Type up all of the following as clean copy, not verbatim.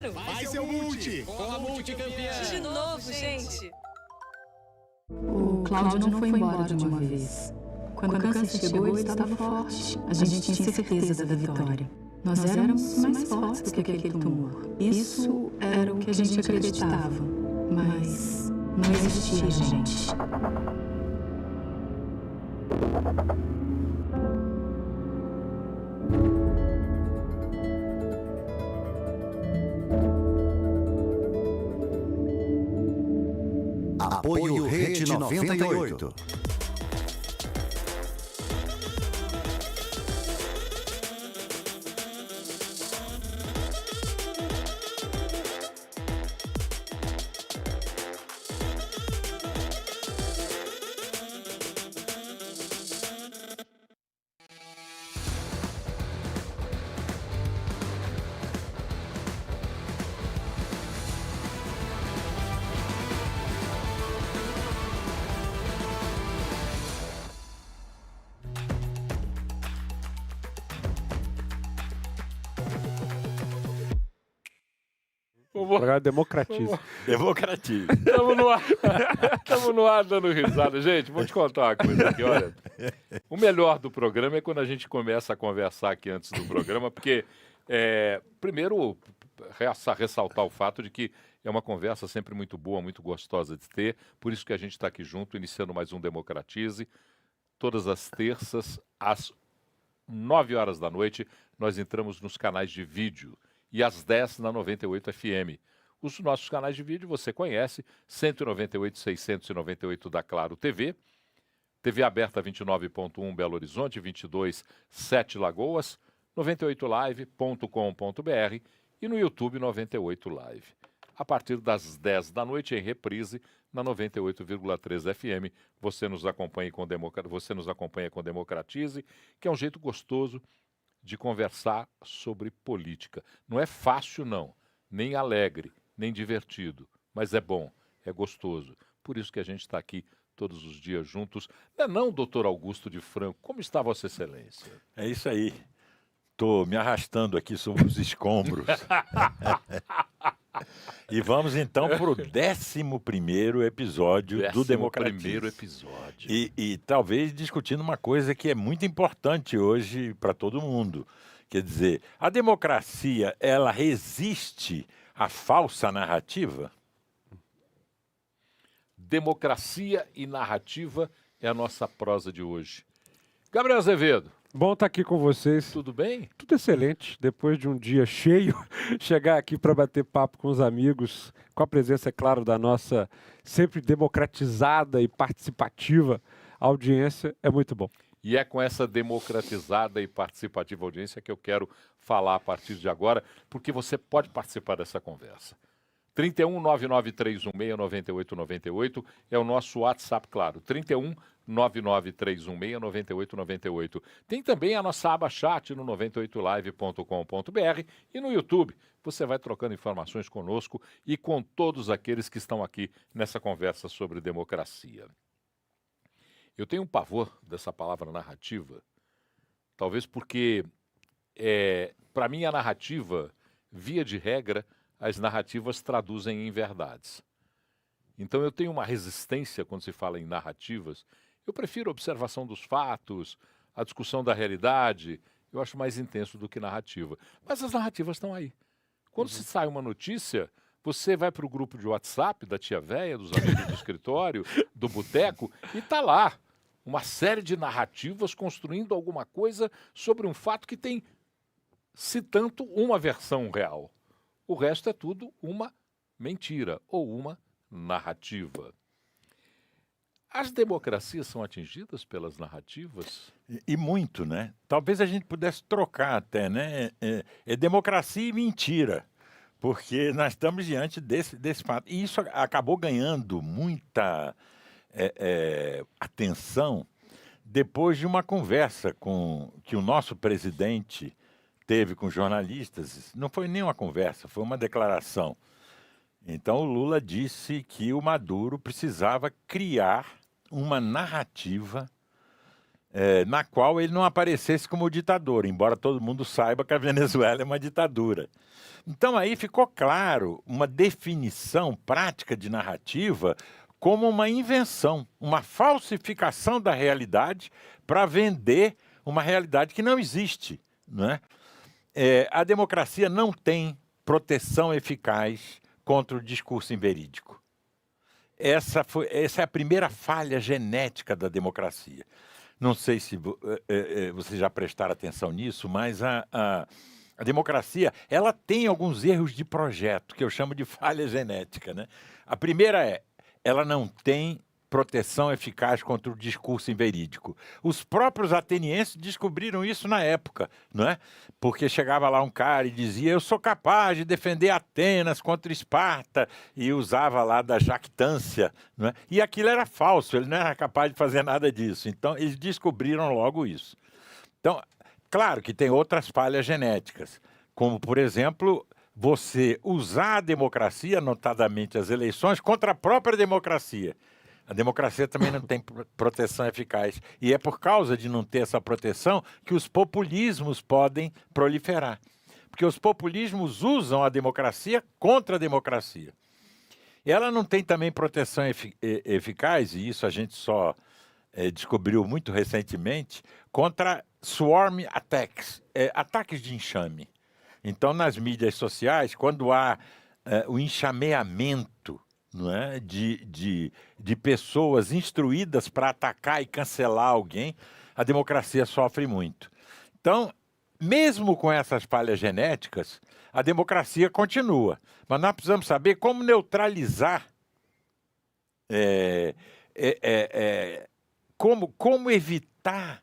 Vai, seu multi! Com a multicampeã! De novo, gente! O Cláudio não foi embora de uma vez. Quando o câncer chegou, ele estava forte. A gente tinha certeza da vitória. Nós éramos mais fortes do que aquele tumor. Isso era o que a gente acreditava. Mas não existia, gente. Apoio Rede 98. Agora democratiza. Democratiza. Estamos no ar dando risada. Gente, vou te contar uma coisa aqui, olha. O melhor do programa é quando a gente começa a conversar aqui antes do programa, porque, primeiro, ressaltar o fato de que é uma conversa sempre muito boa, muito gostosa de ter. Por isso que a gente está aqui junto, iniciando mais um Democratize. Todas as terças, às 9 horas da noite, nós entramos nos canais de vídeo. E às 10 na 98 FM. Os nossos canais de vídeo você conhece, 198, 698 da Claro TV, TV aberta 29.1 Belo Horizonte, 22, 7 Lagoas, 98live.com.br e no YouTube 98 Live. A partir das 10 da noite, em reprise, na 98,3 FM, você nos acompanha com Democratize, que é um jeito gostoso de conversar sobre política. Não é fácil, não, nem alegre, nem divertido, mas é bom, é gostoso. Por isso que a gente está aqui todos os dias juntos. Não, doutor Augusto de Franco, como está Vossa Excelência? É isso aí. Estou me arrastando aqui sobre os escombros. E vamos então para o 11º episódio do Democratize. 11º episódio. E talvez discutindo uma coisa que é muito importante hoje para todo mundo. Quer dizer, a democracia, ela resiste à falsa narrativa? Democracia e narrativa é a nossa prosa de hoje. Gabriel Azevedo. Bom estar aqui com vocês. Tudo bem? Tudo excelente. Depois de um dia cheio, chegar aqui para bater papo com os amigos, com a presença, é claro, da nossa sempre democratizada e participativa audiência, é muito bom. E é com essa democratizada e participativa audiência que eu quero falar a partir de agora, porque você pode participar dessa conversa. 31 99316 9898 é o nosso WhatsApp, claro. 31 99316 9898. Tem também a nossa aba chat no 98live.com.br e no YouTube. Você vai trocando informações conosco e com todos aqueles que estão aqui nessa conversa sobre democracia. Eu tenho um pavor dessa palavra narrativa, talvez porque, para mim, a narrativa, via de regra, as narrativas traduzem em verdades. Então eu tenho uma resistência quando se fala em narrativas. Eu prefiro a observação dos fatos, a discussão da realidade. Eu acho mais intenso do que narrativa. Mas as narrativas estão aí. Quando se sai uma notícia, você vai para o grupo de WhatsApp da tia véia, dos amigos do escritório, do boteco, e está lá uma série de narrativas construindo alguma coisa sobre um fato que tem, se tanto, uma versão real. O resto é tudo uma mentira ou uma narrativa. As democracias são atingidas pelas narrativas? E muito, né? Talvez a gente pudesse trocar até, né? Democracia e mentira, porque nós estamos diante desse fato. E isso acabou ganhando muita atenção depois de uma conversa que o nosso presidente teve com jornalistas. Não foi nem uma conversa, foi uma declaração. Então o Lula disse que o Maduro precisava criar uma narrativa na qual ele não aparecesse como ditador, embora todo mundo saiba que a Venezuela é uma ditadura. Então aí ficou claro uma definição prática de narrativa como uma invenção, uma falsificação da realidade para vender uma realidade que não existe, não é? A democracia não tem proteção eficaz contra o discurso inverídico. Essa é a primeira falha genética da democracia. Não sei se vocês já prestaram atenção nisso, mas a democracia ela tem alguns erros de projeto, que eu chamo de falha genética, né? A primeira ela não tem proteção eficaz contra o discurso inverídico. Os próprios atenienses descobriram isso na época, não é? Porque chegava lá um cara e dizia: eu sou capaz de defender Atenas contra Esparta, e usava lá da jactância, não é? E aquilo era falso, ele não era capaz de fazer nada disso. Então, eles descobriram logo isso. Então, claro que tem outras falhas genéticas, como, por exemplo, você usar a democracia, notadamente as eleições, contra a própria democracia. A democracia também não tem proteção eficaz. E é por causa de não ter essa proteção que os populismos podem proliferar. Porque os populismos usam a democracia contra a democracia. Ela não tem também proteção eficaz, e isso a gente só descobriu muito recentemente, contra swarm attacks, ataques de enxame. Então, nas mídias sociais, quando há o enxameamento, não é? de pessoas instruídas para atacar e cancelar alguém, a democracia sofre muito. Então, mesmo com essas falhas genéticas, a democracia continua. Mas nós precisamos saber como neutralizar, como evitar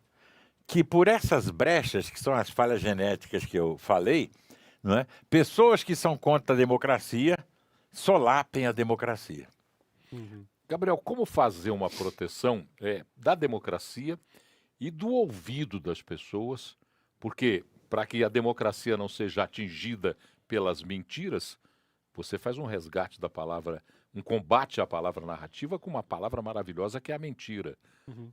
que por essas brechas, que são as falhas genéticas que eu falei, não é? Pessoas que são contra a democracia solapem a democracia. Gabriel, como fazer uma proteção da democracia e do ouvido das pessoas? Porque para que a democracia não seja atingida pelas mentiras, você faz um resgate da palavra, um combate à palavra narrativa com uma palavra maravilhosa que é a mentira.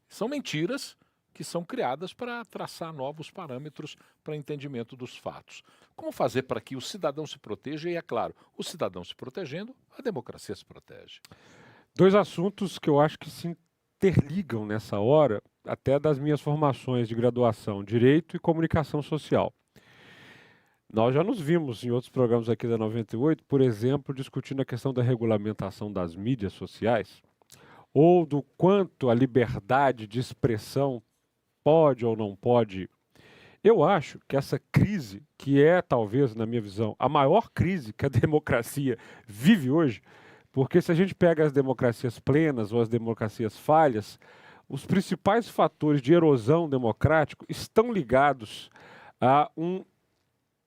São mentiras que são criadas para traçar novos parâmetros para entendimento dos fatos. Como fazer para que o cidadão se proteja? E, é claro, o cidadão se protegendo, a democracia se protege. Dois assuntos que eu acho que se interligam nessa hora, até das minhas formações de graduação, Direito e Comunicação Social. Nós já nos vimos em outros programas aqui da 98, por exemplo, discutindo a questão da regulamentação das mídias sociais, ou do quanto a liberdade de expressão pode ou não pode. Eu acho que essa crise, que é talvez, na minha visão, a maior crise que a democracia vive hoje, porque se a gente pega as democracias plenas ou as democracias falhas, os principais fatores de erosão democrático estão ligados a um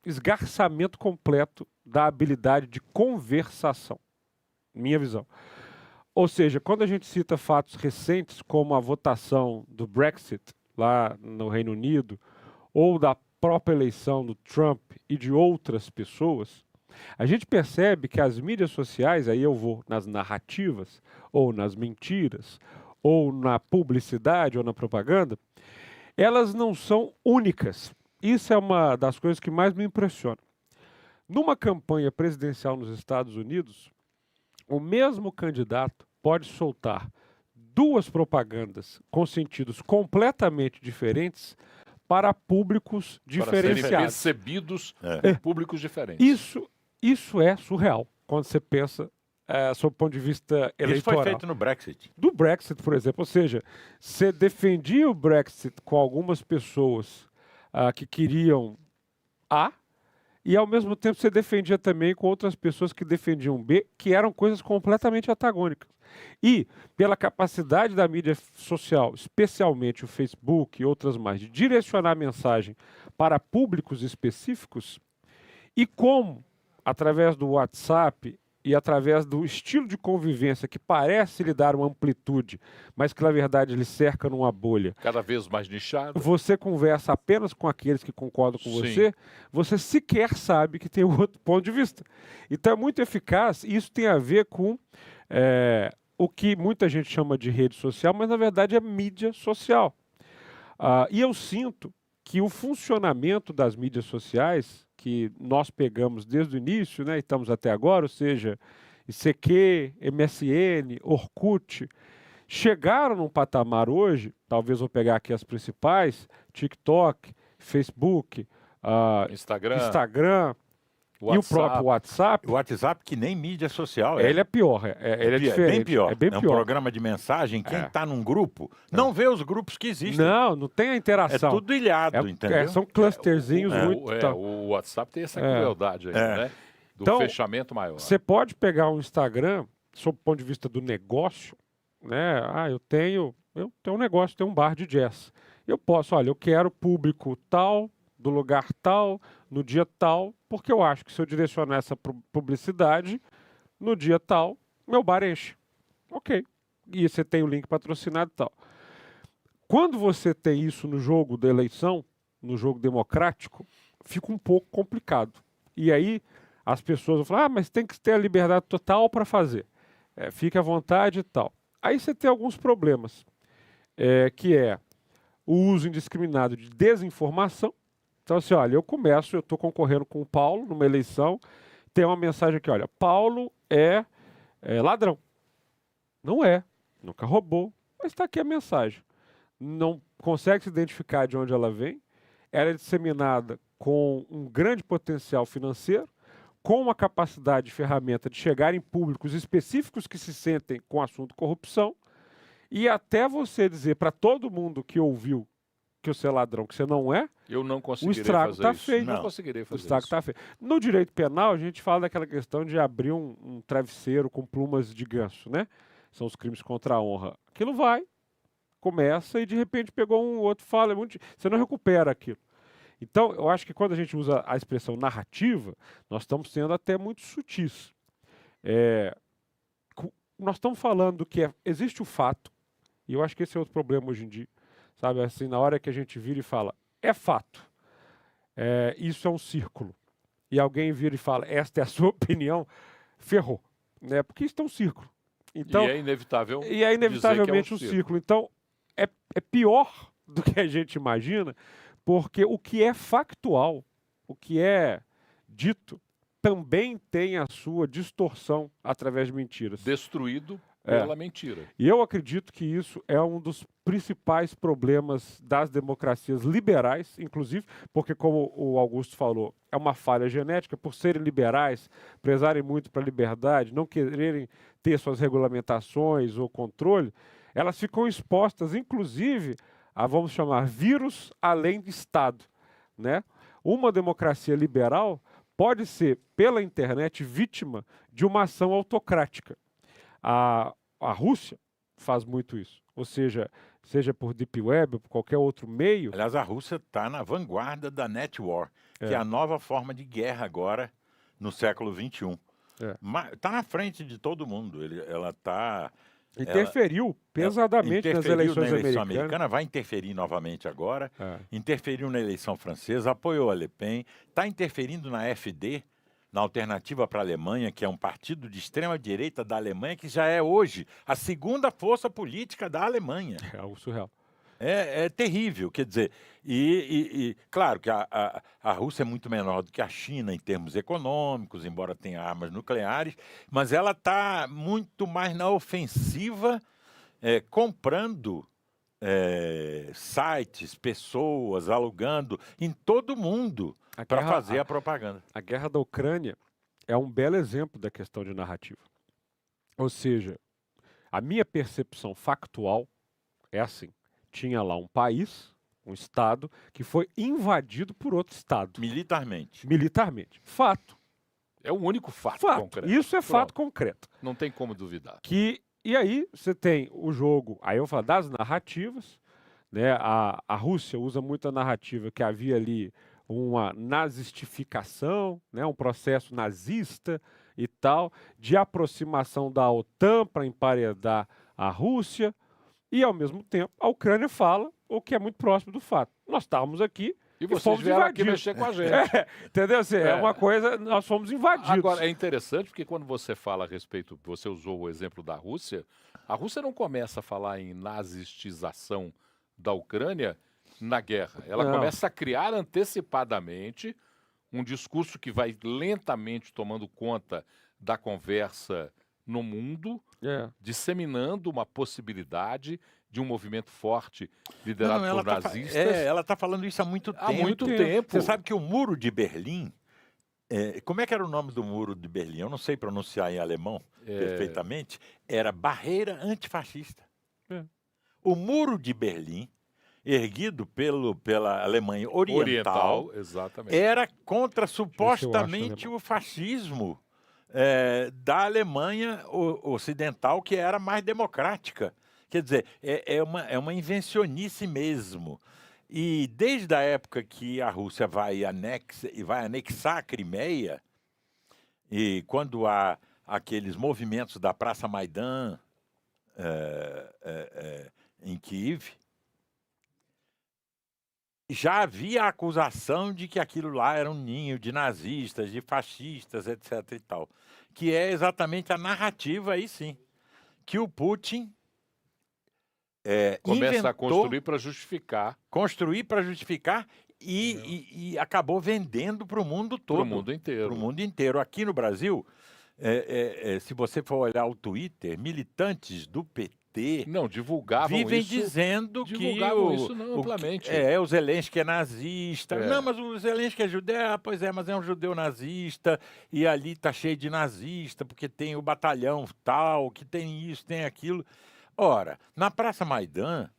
esgarçamento completo da habilidade de conversação. Minha visão. Ou seja, quando a gente cita fatos recentes, como a votação do Brexit lá no Reino Unido, ou da própria eleição do Trump e de outras pessoas, a gente percebe que as mídias sociais, aí eu vou nas narrativas, ou nas mentiras, ou na publicidade, ou na propaganda, elas não são únicas. Isso é uma das coisas que mais me impressiona. Numa campanha presidencial nos Estados Unidos, o mesmo candidato pode soltar duas propagandas com sentidos completamente diferentes para públicos diferenciados. Para serem percebidos por públicos diferentes. Isso é surreal, quando você pensa sob o ponto de vista eleitoral. Isso foi feito no Brexit. Do Brexit, por exemplo. Ou seja, você defendia o Brexit com algumas pessoas que queriam A, e ao mesmo tempo você defendia também com outras pessoas que defendiam B, que eram coisas completamente antagônicas. E pela capacidade da mídia social, especialmente o Facebook e outras mais, de direcionar a mensagem para públicos específicos, e como, através do WhatsApp e através do estilo de convivência que parece lhe dar uma amplitude, mas que na verdade lhe cerca numa bolha. Cada vez mais nichado. Você conversa apenas com aqueles que concordam com você, você sequer sabe que tem outro ponto de vista. Então é muito eficaz, e isso tem a ver com o que muita gente chama de rede social, mas na verdade é mídia social. E eu sinto que o funcionamento das mídias sociais, que nós pegamos desde o início, né, e estamos até agora, ou seja, ICQ, MSN, Orkut, chegaram num patamar hoje, talvez vou pegar aqui as principais, TikTok, Facebook, Instagram e o próprio WhatsApp. O WhatsApp que nem mídia social Ele é pior, ele é diferente. Bem pior. É bem um pior. programa de mensagem, quem está num grupo não vê os grupos que existem. Não tem a interação. É tudo ilhado, entendeu? São clusterzinhos muito... O WhatsApp tem essa crueldade aí, né? Do então, fechamento maior. Você pode pegar um Instagram, sob o ponto de vista do negócio, né? Eu tenho um negócio, tenho um bar de jazz. Eu posso, olha, eu quero público tal, do lugar tal, no dia tal, porque eu acho que se eu direcionar essa publicidade, no dia tal, meu bar enche. Ok. E você tem o link patrocinado e tal. Quando você tem isso no jogo da eleição, no jogo democrático, fica um pouco complicado. E aí as pessoas vão falar, mas tem que ter a liberdade total para fazer. Fique à vontade e tal. Aí você tem alguns problemas, que é o uso indiscriminado de desinformação. Então, assim, olha, eu estou concorrendo com o Paulo numa eleição, tem uma mensagem aqui, olha, Paulo é ladrão. Não é, nunca roubou, mas está aqui a mensagem. Não consegue se identificar de onde ela vem, ela é disseminada com um grande potencial financeiro, com uma capacidade de ferramenta de chegar em públicos específicos que se sentem com o assunto corrupção, e até você dizer para todo mundo que ouviu que você é ladrão, que você não é, eu não conseguirei o estrago está feito. Não conseguirei fazer o estrago está feito. No direito penal, a gente fala daquela questão de abrir um travesseiro com plumas de ganso, né? São os crimes contra a honra. Aquilo vai, começa e de repente pegou um outro, fala, você não recupera aquilo. Então, eu acho que quando a gente usa a expressão narrativa, nós estamos sendo até muito sutis. Nós estamos falando que existe o fato, e eu acho que esse é outro problema hoje em dia. Sabe, assim, na hora que a gente vira e fala, é fato, isso é um círculo, e alguém vira e fala, esta é a sua opinião, ferrou, né? Porque isso é um círculo. Então, e é inevitável. E é inevitavelmente um círculo. Então, é pior do que a gente imagina, porque o que é factual, o que é dito, também tem a sua distorção através de mentiras. Destruído pela mentira. E eu acredito que isso é um dos principais problemas das democracias liberais, inclusive, porque, como o Augusto falou, é uma falha genética, por serem liberais, prezarem muito para a liberdade, não quererem ter suas regulamentações ou controle, elas ficam expostas, inclusive, a, vamos chamar, vírus além de Estado, né? Uma democracia liberal pode ser, pela internet, vítima de uma ação autocrática. A Rússia faz muito isso, ou seja por Deep Web ou por qualquer outro meio. Aliás, a Rússia está na vanguarda da Net War, que é a nova forma de guerra agora no século XXI. Está na frente de todo mundo. Ela está... Interferiu pesadamente nas eleições na eleição americanas. Vai interferir novamente agora. Interferiu na eleição francesa, apoiou a Le Pen, está interferindo na AfD, na Alternativa para a Alemanha, que é um partido de extrema-direita da Alemanha, que já é hoje a segunda força política da Alemanha. É algo surreal. É terrível, quer dizer, claro que a Rússia é muito menor do que a China em termos econômicos, embora tenha armas nucleares, mas ela está muito mais na ofensiva, comprando sites, pessoas, alugando em todo o mundo para fazer a propaganda. A guerra da Ucrânia é um belo exemplo da questão de narrativa. Ou seja, a minha percepção factual é assim. Tinha lá um país, um Estado, que foi invadido por outro Estado. Militarmente. Militarmente. Fato. É o único fato concreto. Isso é fato concreto. Não tem como duvidar. E aí você tem o jogo, aí eu falo das narrativas, né? A Rússia usa muito a narrativa que havia ali uma nazistificação, né? Um processo nazista e tal, de aproximação da OTAN para emparedar a Rússia. E, ao mesmo tempo, a Ucrânia fala o que é muito próximo do fato. Nós estávamos aqui e vocês vieram aqui mexer com a gente. Entendeu? Assim, é uma coisa, nós fomos invadidos. Agora, é interessante porque quando você fala a respeito, você usou o exemplo da Rússia, a Rússia não começa a falar em nazistização da Ucrânia na guerra. Ela Não. começa a criar antecipadamente um discurso que vai lentamente tomando conta da conversa no mundo, disseminando uma possibilidade de um movimento forte liderado por nazistas. Ela está falando isso há muito tempo. Há muito tempo. Você sabe que o Muro de Berlim... como é que era o nome do Muro de Berlim? Eu não sei pronunciar em alemão perfeitamente. Era Barreira Antifascista. O Muro de Berlim, erguido pela Alemanha Oriental, exatamente. era contra supostamente o fascismo da Alemanha Ocidental, que era mais democrática. Quer dizer, é uma invencionice mesmo. E desde a época que a Rússia vai anexar a Crimeia, e quando há aqueles movimentos da Praça Maidan em Kiev, já havia a acusação de que aquilo lá era um ninho de nazistas, de fascistas, etc. e tal. Que é exatamente a narrativa, aí sim, que o Putin começa a construir para justificar. Construir para justificar e acabou vendendo para o mundo todo. Para o mundo inteiro. Para o mundo inteiro. Aqui no Brasil, se você for olhar o Twitter, militantes do PT não divulgavam vivem isso, dizendo divulgavam isso amplamente. O Zelensky é nazista. Não, mas o Zelensky é judeu. Pois é, mas é um judeu nazista e ali está cheio de nazista porque tem o batalhão tal, que tem isso, tem aquilo. Ora, na Praça Maidan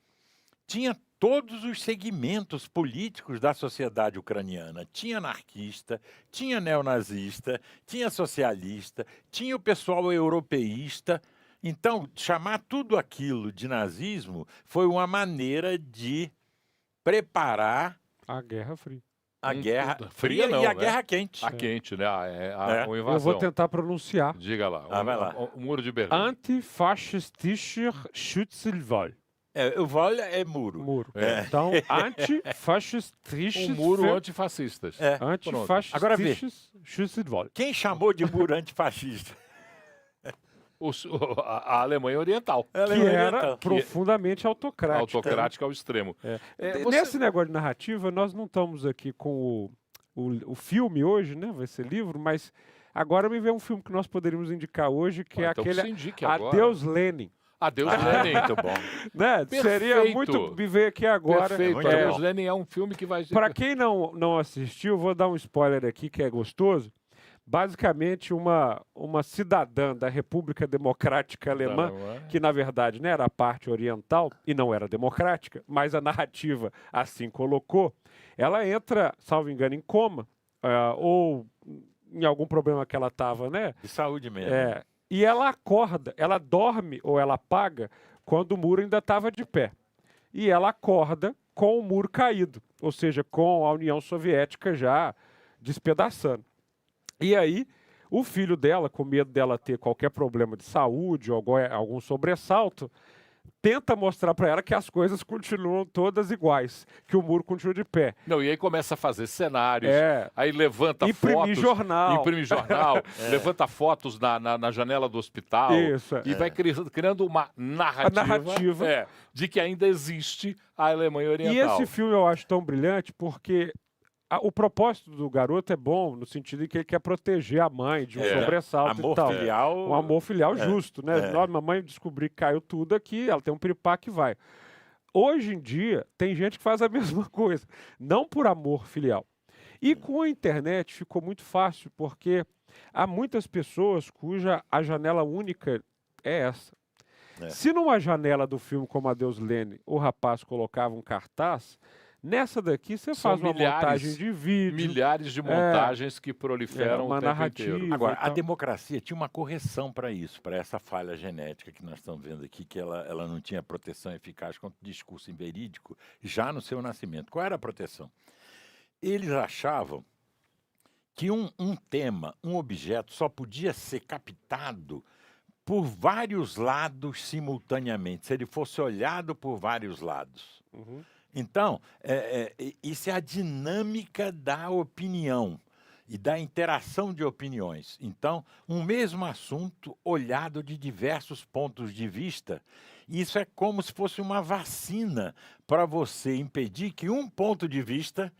tinha todos os segmentos políticos da sociedade ucraniana. Tinha anarquista, tinha neonazista, tinha socialista, tinha o pessoal europeísta. Então, chamar tudo aquilo de nazismo foi uma maneira de preparar a Guerra Fria. A Guerra Fria não, e a Guerra Quente. A quente, né? A invasão. Eu vou tentar pronunciar. Diga lá. Vai lá. O Muro de Berlim. Antifaschistischer Schutzwall. O Wall é muro. Então, antifaschistischer... Um muro antifascistas. Antifaschistischer Schutzwall. Quem chamou de muro antifascista? A Alemanha Oriental. Que era profundamente autocrática. Autocrática ao extremo. Nesse negócio de narrativa, nós não estamos aqui com o filme hoje, né? Vai ser livro, mas agora me vê um filme que nós poderíamos indicar hoje, que é aquele Adeus Lenin. Adeus Lenin. Muito bom. Né? Seria muito me ver aqui agora. Perfeito. Adeus Lenin é um filme que vai... Para quem não assistiu, vou dar um spoiler aqui que é gostoso. Basicamente, uma cidadã da República Democrática Alemã, que na verdade não era a parte oriental e não era democrática, mas a narrativa assim colocou, ela entra, salvo engano, em coma, ou em algum problema que ela estava, né? De saúde mesmo. E ela acorda, ela dorme ou ela apaga quando o muro ainda estava de pé. E ela acorda com o muro caído, ou seja, com a União Soviética já despedaçando. E aí, o filho dela, com medo dela ter qualquer problema de saúde ou algum sobressalto, tenta mostrar para ela que as coisas continuam todas iguais, que o muro continua de pé. Não, e aí começa a fazer cenários, aí levanta imprime jornal, levanta fotos na janela do hospital e vai criando uma narrativa de que ainda existe a Alemanha Oriental. E esse filme eu acho tão brilhante porque... O propósito do garoto é bom, no sentido de que ele quer proteger a mãe de um sobressalto e tal. Um amor filial justo, né? Mamãe descobri que caiu tudo aqui, ela tem um piripá que vai. Hoje em dia, tem gente que faz a mesma coisa, não por amor filial. E com a internet ficou muito fácil, porque há muitas pessoas cuja a janela única é essa. Se numa janela do filme como Adeus Lenin, o rapaz colocava um cartaz... Nessa daqui você faz uma montagem de vídeo. Milhares de montagens que proliferam uma o tempo narrativa inteiro. Agora, a democracia tinha uma correção para isso, para essa falha genética que nós estamos vendo aqui, que ela não tinha proteção eficaz contra o discurso inverídico já no seu nascimento. Qual era a proteção? Eles achavam que um tema, um objeto, só podia ser captado por vários lados simultaneamente, se ele fosse olhado por vários lados. Então, isso é a dinâmica da opinião. e da interação de opiniões. Então, um mesmo assunto olhado de diversos pontos de vista, isso é como se fosse uma vacina para você impedir que um ponto de vista...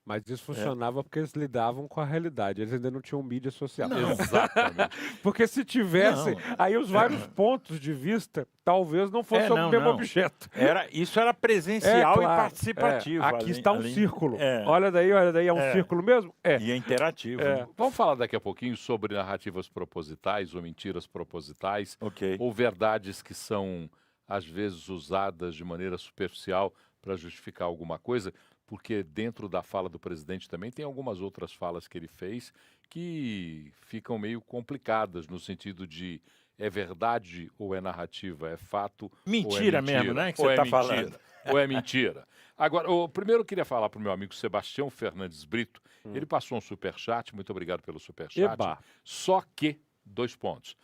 Mas isso funcionava porque eles lidavam com a realidade. Eles ainda não tinham mídia social. Não. Exatamente. Porque se tivessem, Não. aí os vários pontos de vista talvez não fossem o mesmo objeto. Isso era presencial claro, e participativo. Aqui está um círculo. É. Olha daí, é um círculo mesmo? É. E é interativo. Vamos falar daqui a pouquinho sobre narrativas propositais ou mentiras propositais, Ok. ou verdades que são, às vezes, usadas de maneira superficial para justificar alguma coisa, porque dentro da fala do presidente também tem algumas outras falas que ele fez que ficam meio complicadas, no sentido de é verdade ou é narrativa, é fato Mentira ou é mentira, mesmo, né, que ou você é tá mentira, falando. ou é mentira. Agora, primeiro eu queria falar para o meu amigo Sebastião Fernandes Brito, ele passou um superchat, muito obrigado pelo superchat, Eba. só que, 2 pontos,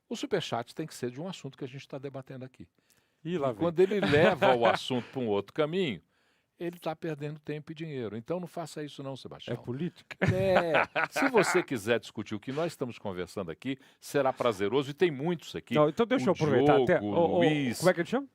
o superchat tem que ser de um assunto que a gente está debatendo aqui. E lá vem. Quando ele leva o assunto para um outro caminho, ele está perdendo tempo e dinheiro. Então não faça isso não, Sebastião. É política? Se você quiser discutir o que nós estamos conversando aqui, será prazeroso e tem muitos aqui. Não, então deixa eu O aproveitar Diogo, até. Luiz, Como é que ele chama?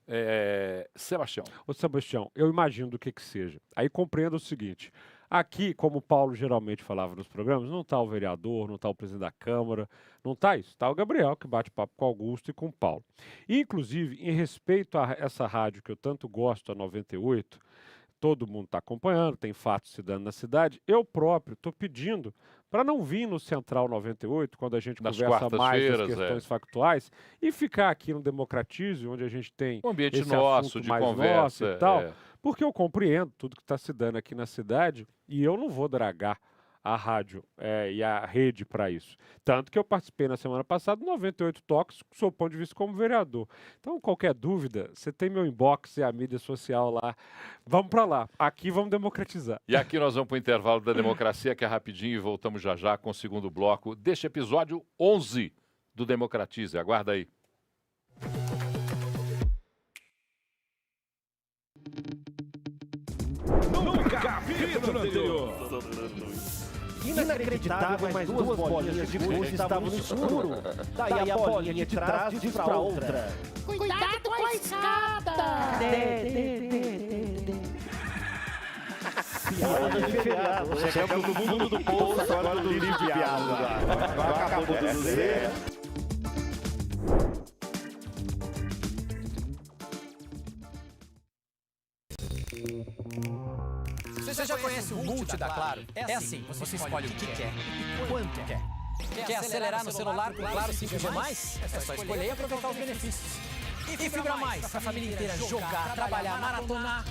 Sebastião. Ô, Sebastião, eu imagino do que seja. Aí compreendo o seguinte. Aqui, como o Paulo geralmente falava nos programas, não está o vereador, não está o presidente da Câmara, não está isso. Está o Gabriel, que bate papo com o Augusto e com o Paulo. E, inclusive, em respeito a essa rádio que eu tanto gosto, a 98, todo mundo está acompanhando, tem fatos se dando na cidade, eu próprio estou pedindo para não vir no Central 98, quando a gente Nas conversa mais das quartas-feiras, questões factuais, e ficar aqui no Democratize, onde a gente tem Um ambiente esse nosso, assunto de mais conversa. nosso e tal, porque eu compreendo tudo que está se dando aqui na cidade e eu não vou dragar a rádio e a rede para isso. Tanto que eu participei na semana passada do 98 Toques, sob o ponto de vista como vereador. Então, qualquer dúvida, você tem meu inbox e a mídia social lá. Vamos para lá. Aqui vamos democratizar. E aqui nós vamos para o intervalo da democracia, que é rapidinho, e voltamos já já com o segundo bloco deste episódio 11 do Democratize. Aguarda aí. Nunca vi no anterior. Inacreditável, mas duas bolinhas de gude estavam no escuro. Daí a bolinha de trás diz pra outra: Cuidado com a escada! piada de feriado. Chegamos no fundo do poço agora do livro de piada. Agora acabou de dizer. Você já conhece o Multi da Claro? É assim, você escolhe o que quer e quanto quer. Quer acelerar no celular com Claro 5G+? É só escolher e aproveitar os benefícios. E Fibra Mais, para a família inteira jogar, trabalhar, maratonar.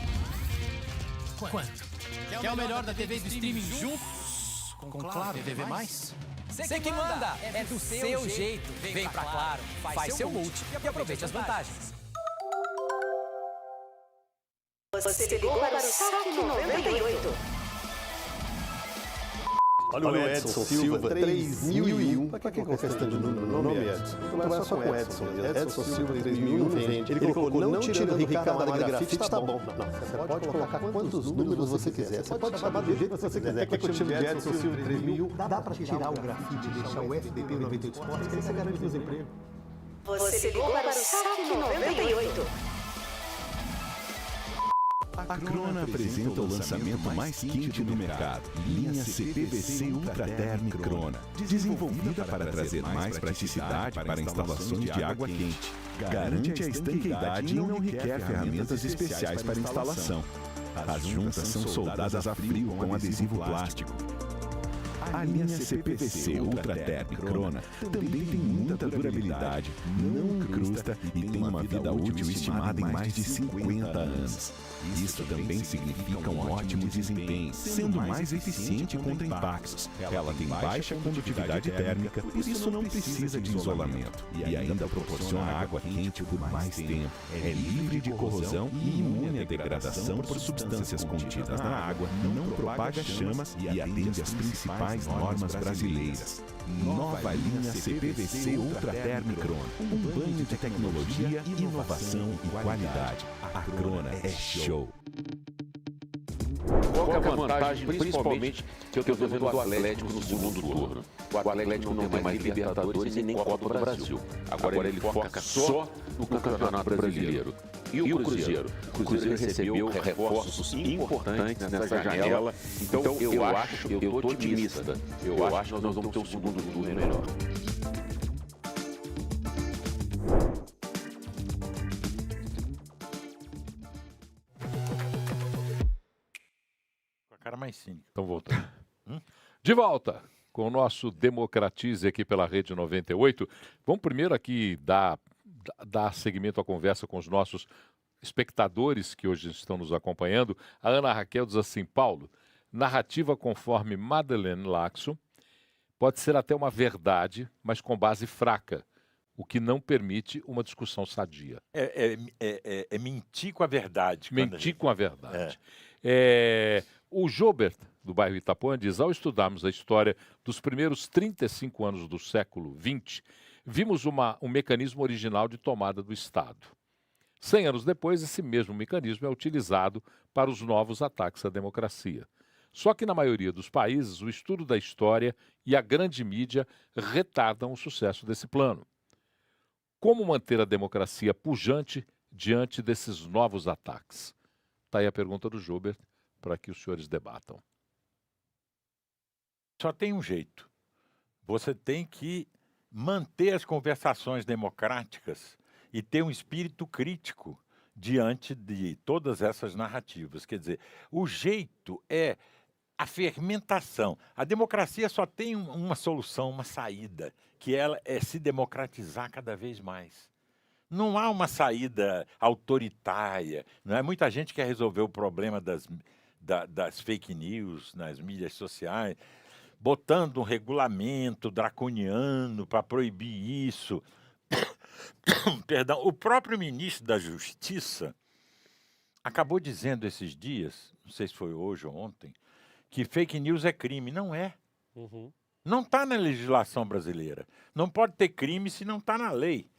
Quanto? Quer o melhor da TV do streaming juntos? Com Claro TV+? Você que manda, é do seu jeito. Vem pra Claro, faz seu Multi e aproveite as vantagens. Você ligou para o saque 98. Olha o Edson Silva, 3001. Pra que conquistando o nome, Edson? Não é só com Edson. Edson Silva, 3001, vende. Ele colocou, não tirando o Ricardo da grafite, tá bom. Não, você pode colocar quantos números você quiser. Você pode chamar do jeito que você quiser. Quer que eu chame de Edson Silva, 3001? Dá pra tirar o grafite e deixar o FDP 98 Esportes, que aí você garante os empregos. Você ligou para o saque 98. A Crona apresenta o lançamento mais quente do mercado, linha CPVC Ultra Term Crona, desenvolvida para trazer mais praticidade para a instalação de água quente. Garante a estanqueidade e não requer ferramentas especiais para instalação. As juntas são soldadas a frio com adesivo plástico. A linha CPVC Ultra Term Crona também tem muita durabilidade, não incrusta e tem uma vida útil estimada em mais de 50 anos. Isso também significa um ótimo desempenho, sendo mais eficiente contra impactos. Ela tem baixa condutividade térmica, por isso não precisa de isolamento. E ainda proporciona água quente por mais tempo. É livre de corrosão e imune à degradação por substâncias contidas na água, não propaga chamas e atende às principais normas brasileiras. Nova linha CPVC Ultra Term Crona. Um banho de tecnologia, inovação e qualidade. A Crona é show. Qual que é a vantagem, principalmente, que eu estou vendo do Atlético no segundo turno? O Atlético não tem mais Libertadores e nem Copa do Brasil. Agora ele foca só no Campeonato Brasileiro. E o Cruzeiro? O Cruzeiro recebeu reforços importantes nessa janela. Então eu estou otimista. Eu acho que nós vamos ter um segundo turno melhor. Cara mais cínico. Então, voltando. De volta com o nosso Democratize aqui pela Rede 98. Vamos primeiro aqui dar seguimento à conversa com os nossos espectadores que hoje estão nos acompanhando. A Ana Raquel diz assim: Paulo, narrativa conforme Madeleine Laxo pode ser até uma verdade, mas com base fraca, o que não permite uma discussão sadia. É mentir com a verdade. Mentir com a verdade. O Jobert, do bairro Itapuã, diz: ao estudarmos a história dos primeiros 35 anos do século XX, vimos um mecanismo original de tomada do Estado. 100 anos depois, esse mesmo mecanismo é utilizado para os novos ataques à democracia. Só que na maioria dos países, o estudo da história e a grande mídia retardam o sucesso desse plano. Como manter a democracia pujante diante desses novos ataques? Está aí a pergunta do Jobert, para que os senhores debatam. Só tem um jeito. Você tem que manter as conversações democráticas e ter um espírito crítico diante de todas essas narrativas. Quer dizer, o jeito é a fermentação. A democracia só tem uma solução, uma saída, que ela é se democratizar cada vez mais. Não há uma saída autoritária. Não é? Muita gente quer resolver o problema das fake news nas mídias sociais, botando um regulamento draconiano para proibir isso. Perdão, o próprio ministro da Justiça acabou dizendo esses dias, não sei se foi hoje ou ontem, que fake news é crime. Não é. Não está na legislação brasileira. Não pode ter crime se não está na lei.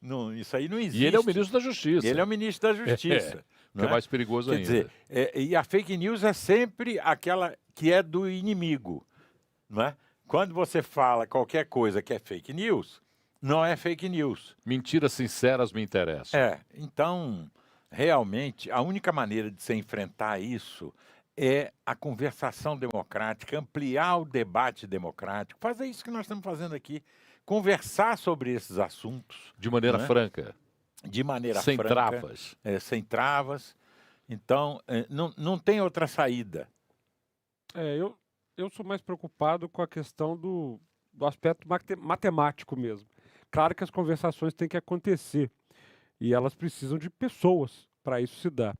Não, isso aí não existe. E ele é o ministro da Justiça. Ele é o ministro da Justiça. Que é mais perigoso ainda. Quer dizer, e a fake news é sempre aquela que é do inimigo. Não é? Quando você fala qualquer coisa que é fake news, não é fake news. Mentiras sinceras me interessam. Então, realmente, a única maneira de se enfrentar isso é a conversação democrática, ampliar o debate democrático, fazer isso que nós estamos fazendo aqui, conversar sobre esses assuntos. De maneira franca. De maneira sem franca. travas. Sem travas. Então, não tem outra saída. Eu sou mais preocupado com a questão do aspecto matemático mesmo. Claro que as conversações têm que acontecer e elas precisam de pessoas para isso se dar.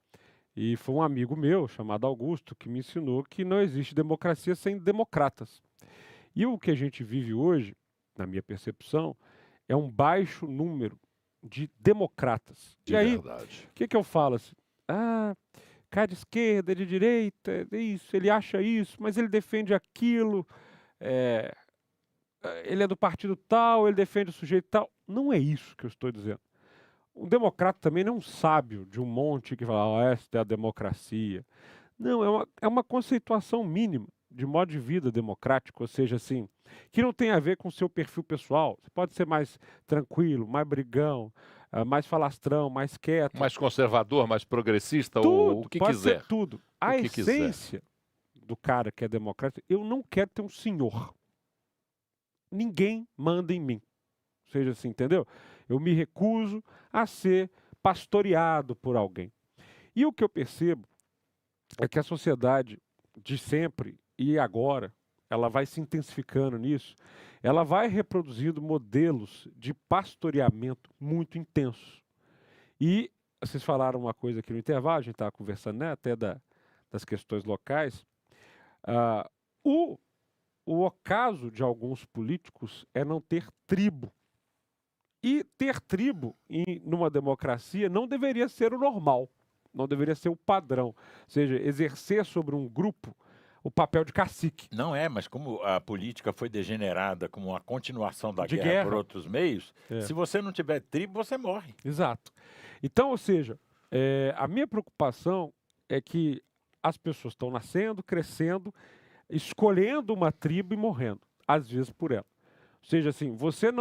E foi um amigo meu, chamado Augusto, que me ensinou que não existe democracia sem democratas. E o que a gente vive hoje, na minha percepção, é um baixo número de democratas. De verdade. O que eu falo assim? Cara de esquerda, de direita, isso, ele acha isso, mas ele defende aquilo, ele é do partido tal, ele defende o sujeito tal. Não é isso que eu estou dizendo. Um democrata também não é um sábio de um monte que fala, esta é a democracia. Não, é uma conceituação mínima de modo de vida democrático, ou seja, assim, que não tem a ver com o seu perfil pessoal. Você pode ser mais tranquilo, mais brigão, mais falastrão, mais quieto. Mais conservador, mais progressista, tudo, ou o que pode quiser. Ser tudo. A essência do cara que é democrata, eu não quero ter um senhor. Ninguém manda em mim. Ou seja, assim, entendeu? Eu me recuso a ser pastoreado por alguém. E o que eu percebo é que a sociedade de sempre e agora, ela vai se intensificando nisso, ela vai reproduzindo modelos de pastoreamento muito intensos. E vocês falaram uma coisa aqui no intervalo, a gente estava conversando, né, até das questões locais. O ocaso de alguns políticos é não ter tribo. E ter tribo numa democracia não deveria ser o normal, não deveria ser o padrão. Ou seja, exercer sobre um grupo o papel de cacique. Não é, mas como a política foi degenerada como uma continuação da guerra por outros meios, se você não tiver tribo, você morre. Exato. Então, ou seja, a minha preocupação é que as pessoas estão nascendo, crescendo, escolhendo uma tribo e morrendo, às vezes por ela. Ou seja, assim, você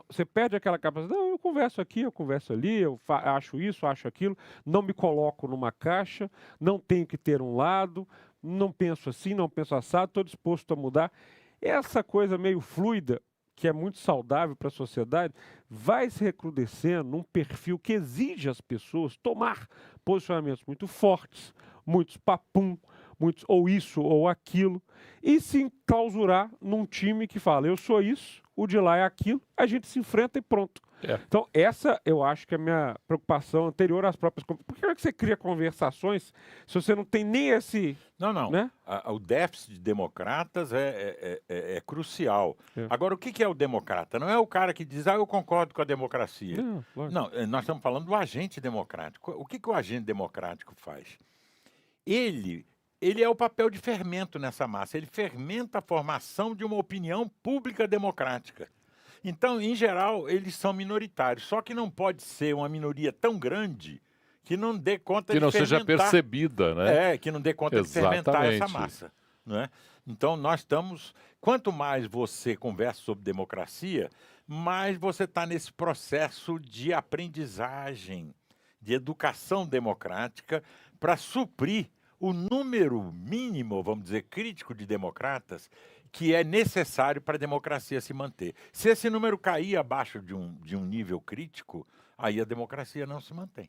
você perde aquela capacidade, não, eu converso aqui, eu converso ali, eu acho isso, acho aquilo, não me coloco numa caixa, não tenho que ter um lado, não penso assim, não penso assado, estou disposto a mudar. Essa coisa meio fluida, que é muito saudável para a sociedade, vai se recrudescendo num perfil que exige às pessoas tomar posicionamentos muito fortes, muitos papum, muitos ou isso ou aquilo, e se enclausurar num time que fala, eu sou isso, o de lá é aquilo, a gente se enfrenta e pronto. Então, essa eu acho que é a minha preocupação anterior às próprias... Por que é que você cria conversações se você não tem nem esse... Não. Né? O déficit de democratas é crucial. Agora, o que é o democrata? Não é o cara que diz, eu concordo com a democracia. Não, nós estamos falando do agente democrático. O que o agente democrático faz? Ele é o papel de fermento nessa massa. Ele fermenta a formação de uma opinião pública democrática. Então, em geral, eles são minoritários. Só que não pode ser uma minoria tão grande que não dê conta de fermentar. Que não seja percebida, né? Que não dê conta de fermentar essa massa. Não é? Então, nós estamos... Quanto mais você conversa sobre democracia, mais você está nesse processo de aprendizagem, de educação democrática, para suprir o número mínimo, vamos dizer, crítico de democratas que é necessário para a democracia se manter. Se esse número cair abaixo de um nível crítico, aí a democracia não se mantém.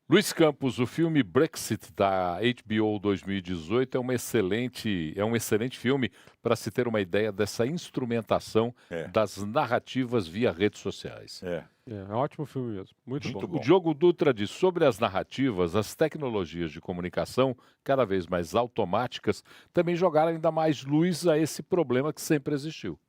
Luiz Campos, o filme Brexit da HBO 2018 é um excelente filme para se ter uma ideia dessa instrumentação das narrativas via redes sociais. É um ótimo filme mesmo, muito bom. O Diogo Dutra diz, sobre as narrativas, as tecnologias de comunicação, cada vez mais automáticas, também jogaram ainda mais luz a esse problema que sempre existiu.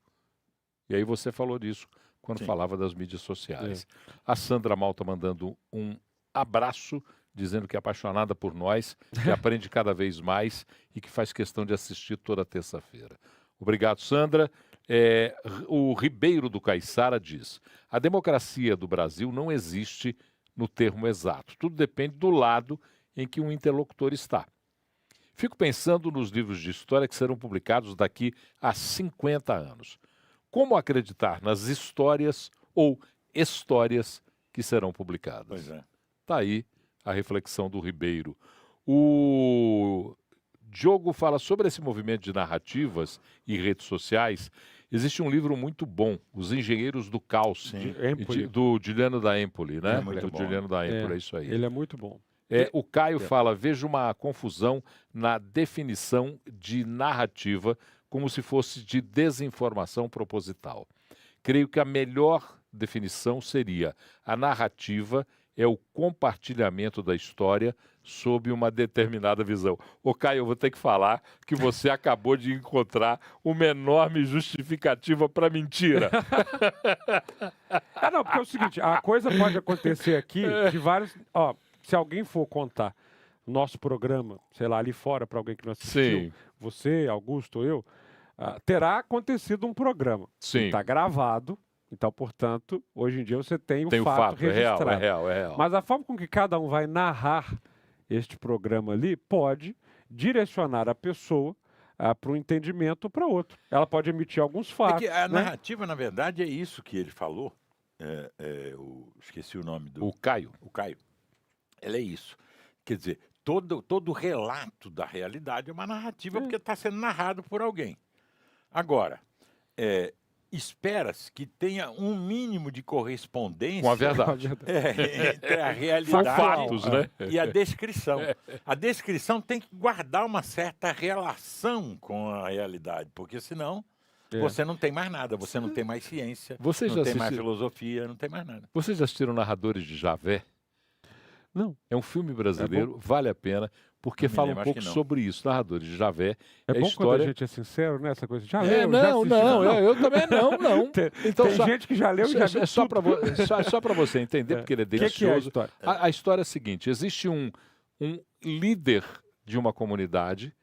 E aí você falou disso quando falava das mídias sociais. A Sandra Malta mandando um abraço, dizendo que é apaixonada por nós, que aprende cada vez mais e que faz questão de assistir toda terça-feira. Obrigado, Sandra. O Ribeiro do Caiçara diz, a democracia do Brasil não existe no termo exato. Tudo depende do lado em que um interlocutor está. Fico pensando nos livros de história que serão publicados daqui a 50 anos. Como acreditar nas histórias ou histórias que serão publicadas? Pois é. Está aí a reflexão do Ribeiro. O Diogo fala sobre esse movimento de narrativas e redes sociais. Existe um livro muito bom, Os Engenheiros do Caos, do Giuliano da Empoli, né? Giuliano da Empoli, é isso aí. Ele é muito bom. O Caio fala, vejo uma confusão na definição de narrativa como se fosse de desinformação proposital. Creio que a melhor definição seria a narrativa é o compartilhamento da história sob uma determinada visão. Ô, Caio, eu vou ter que falar que você acabou de encontrar uma enorme justificativa para mentira. Não, porque é o seguinte, a coisa pode acontecer aqui de vários... se alguém for contar nosso programa, sei lá, ali fora, para alguém que não assistiu, você, Augusto ou eu, terá acontecido um programa. Sim. Está gravado. Então, portanto, hoje em dia você tem o fato registrado. É real. Mas a forma com que cada um vai narrar este programa ali pode direcionar a pessoa para um entendimento ou para outro. Ela pode emitir alguns fatos. A narrativa, na verdade, é isso que ele falou. Esqueci o nome do... O Caio. Ela é isso. Quer dizer, todo relato da realidade é uma narrativa porque está sendo narrado por alguém. Agora, espera-se que tenha um mínimo de correspondência com a verdade. Entre a realidade fatos, né? E a descrição. A descrição tem que guardar uma certa relação com a realidade, porque senão você não tem mais nada, você não tem mais ciência, não tem mais filosofia, não tem mais nada. Vocês já assistiram Narradores de Javé? Não. É um filme brasileiro, vale a pena, porque fala um pouco sobre isso. Narradores de Javé. É bom história... quando a gente é sincero nessa coisa. Já leu, eu também não. Então, tem gente que já leu e já viu só para você entender, porque ele é delicioso. Que é a história? A história é a seguinte, existe um líder de uma comunidade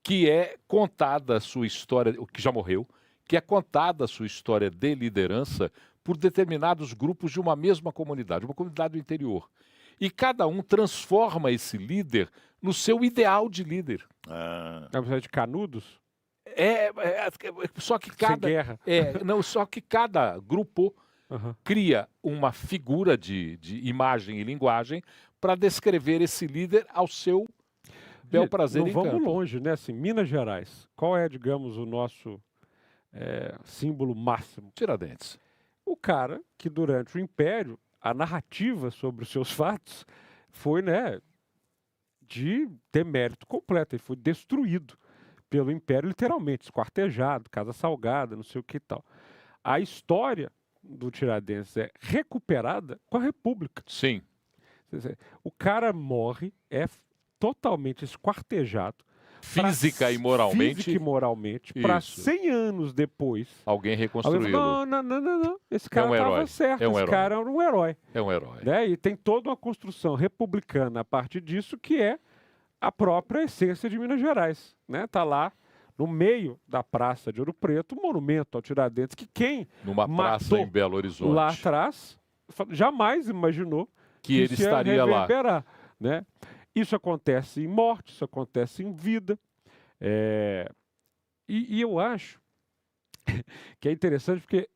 que é contada a sua história, que já morreu, que é contada a sua história de liderança por determinados grupos de uma mesma comunidade, uma comunidade do interior. E cada um transforma esse líder no seu ideal de líder. Na verdade, de Canudos? Só que Sem cada guerra. só que cada grupo cria uma figura de imagem e linguagem para descrever esse líder ao seu bel prazer Não e vamos encanto. longe, né? Assim, Minas Gerais, qual é, digamos, o nosso símbolo máximo? Tiradentes. O cara que durante o Império, a narrativa sobre os seus fatos foi, né, de ter mérito completo. Ele foi destruído pelo Império, literalmente, esquartejado, casa salgada, não sei o que e tal. A história do Tiradentes é recuperada com a República. Sim. O cara morre, é totalmente esquartejado. Física e moralmente. Para Isso. 100 anos depois. Alguém reconstruí-lo. Não. Esse cara um herói. estava certo. É um esse herói. cara era um herói. É um herói. Né? E tem toda uma construção republicana a partir disso, que é a própria essência de Minas Gerais. Né? Tá lá no meio da Praça de Ouro Preto, um monumento ao Tiradentes, que quem Numa praça em Belo Horizonte. lá atrás jamais imaginou que ele isso ia estaria lá. reverberar, né? Isso acontece em morte, isso acontece em vida. E eu acho que é interessante porque,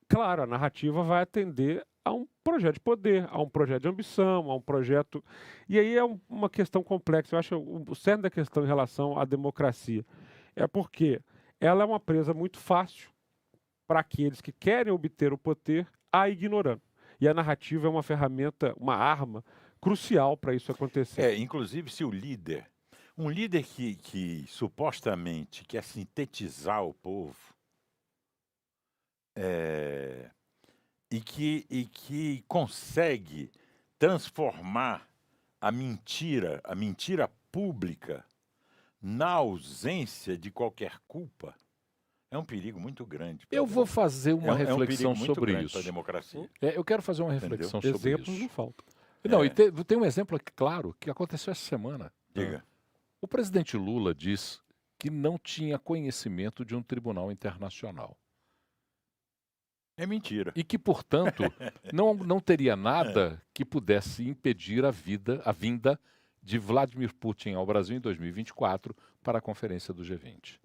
claro, a narrativa vai atender a um projeto de poder, a um projeto de ambição, a um projeto... E aí é uma questão complexa. Eu acho o cerne da questão em relação à democracia é porque ela é uma presa muito fácil para aqueles que querem obter o poder, a ignorando. E a narrativa é uma ferramenta, uma arma crucial para isso acontecer. Inclusive, se um líder que supostamente quer sintetizar o povo, e que consegue transformar a mentira pública na ausência de qualquer culpa, é um perigo muito grande. Eu vou fazer uma reflexão sobre isso. Para a democracia. Eu quero fazer uma reflexão sobre Exemplos isso. não faltam. Não, e tem um exemplo aqui, claro, que aconteceu essa semana. Diga. O presidente Lula diz que não tinha conhecimento de um tribunal internacional. É mentira. E que, portanto, não teria nada que pudesse impedir a vinda de Vladimir Putin ao Brasil em 2024 para a conferência do G20.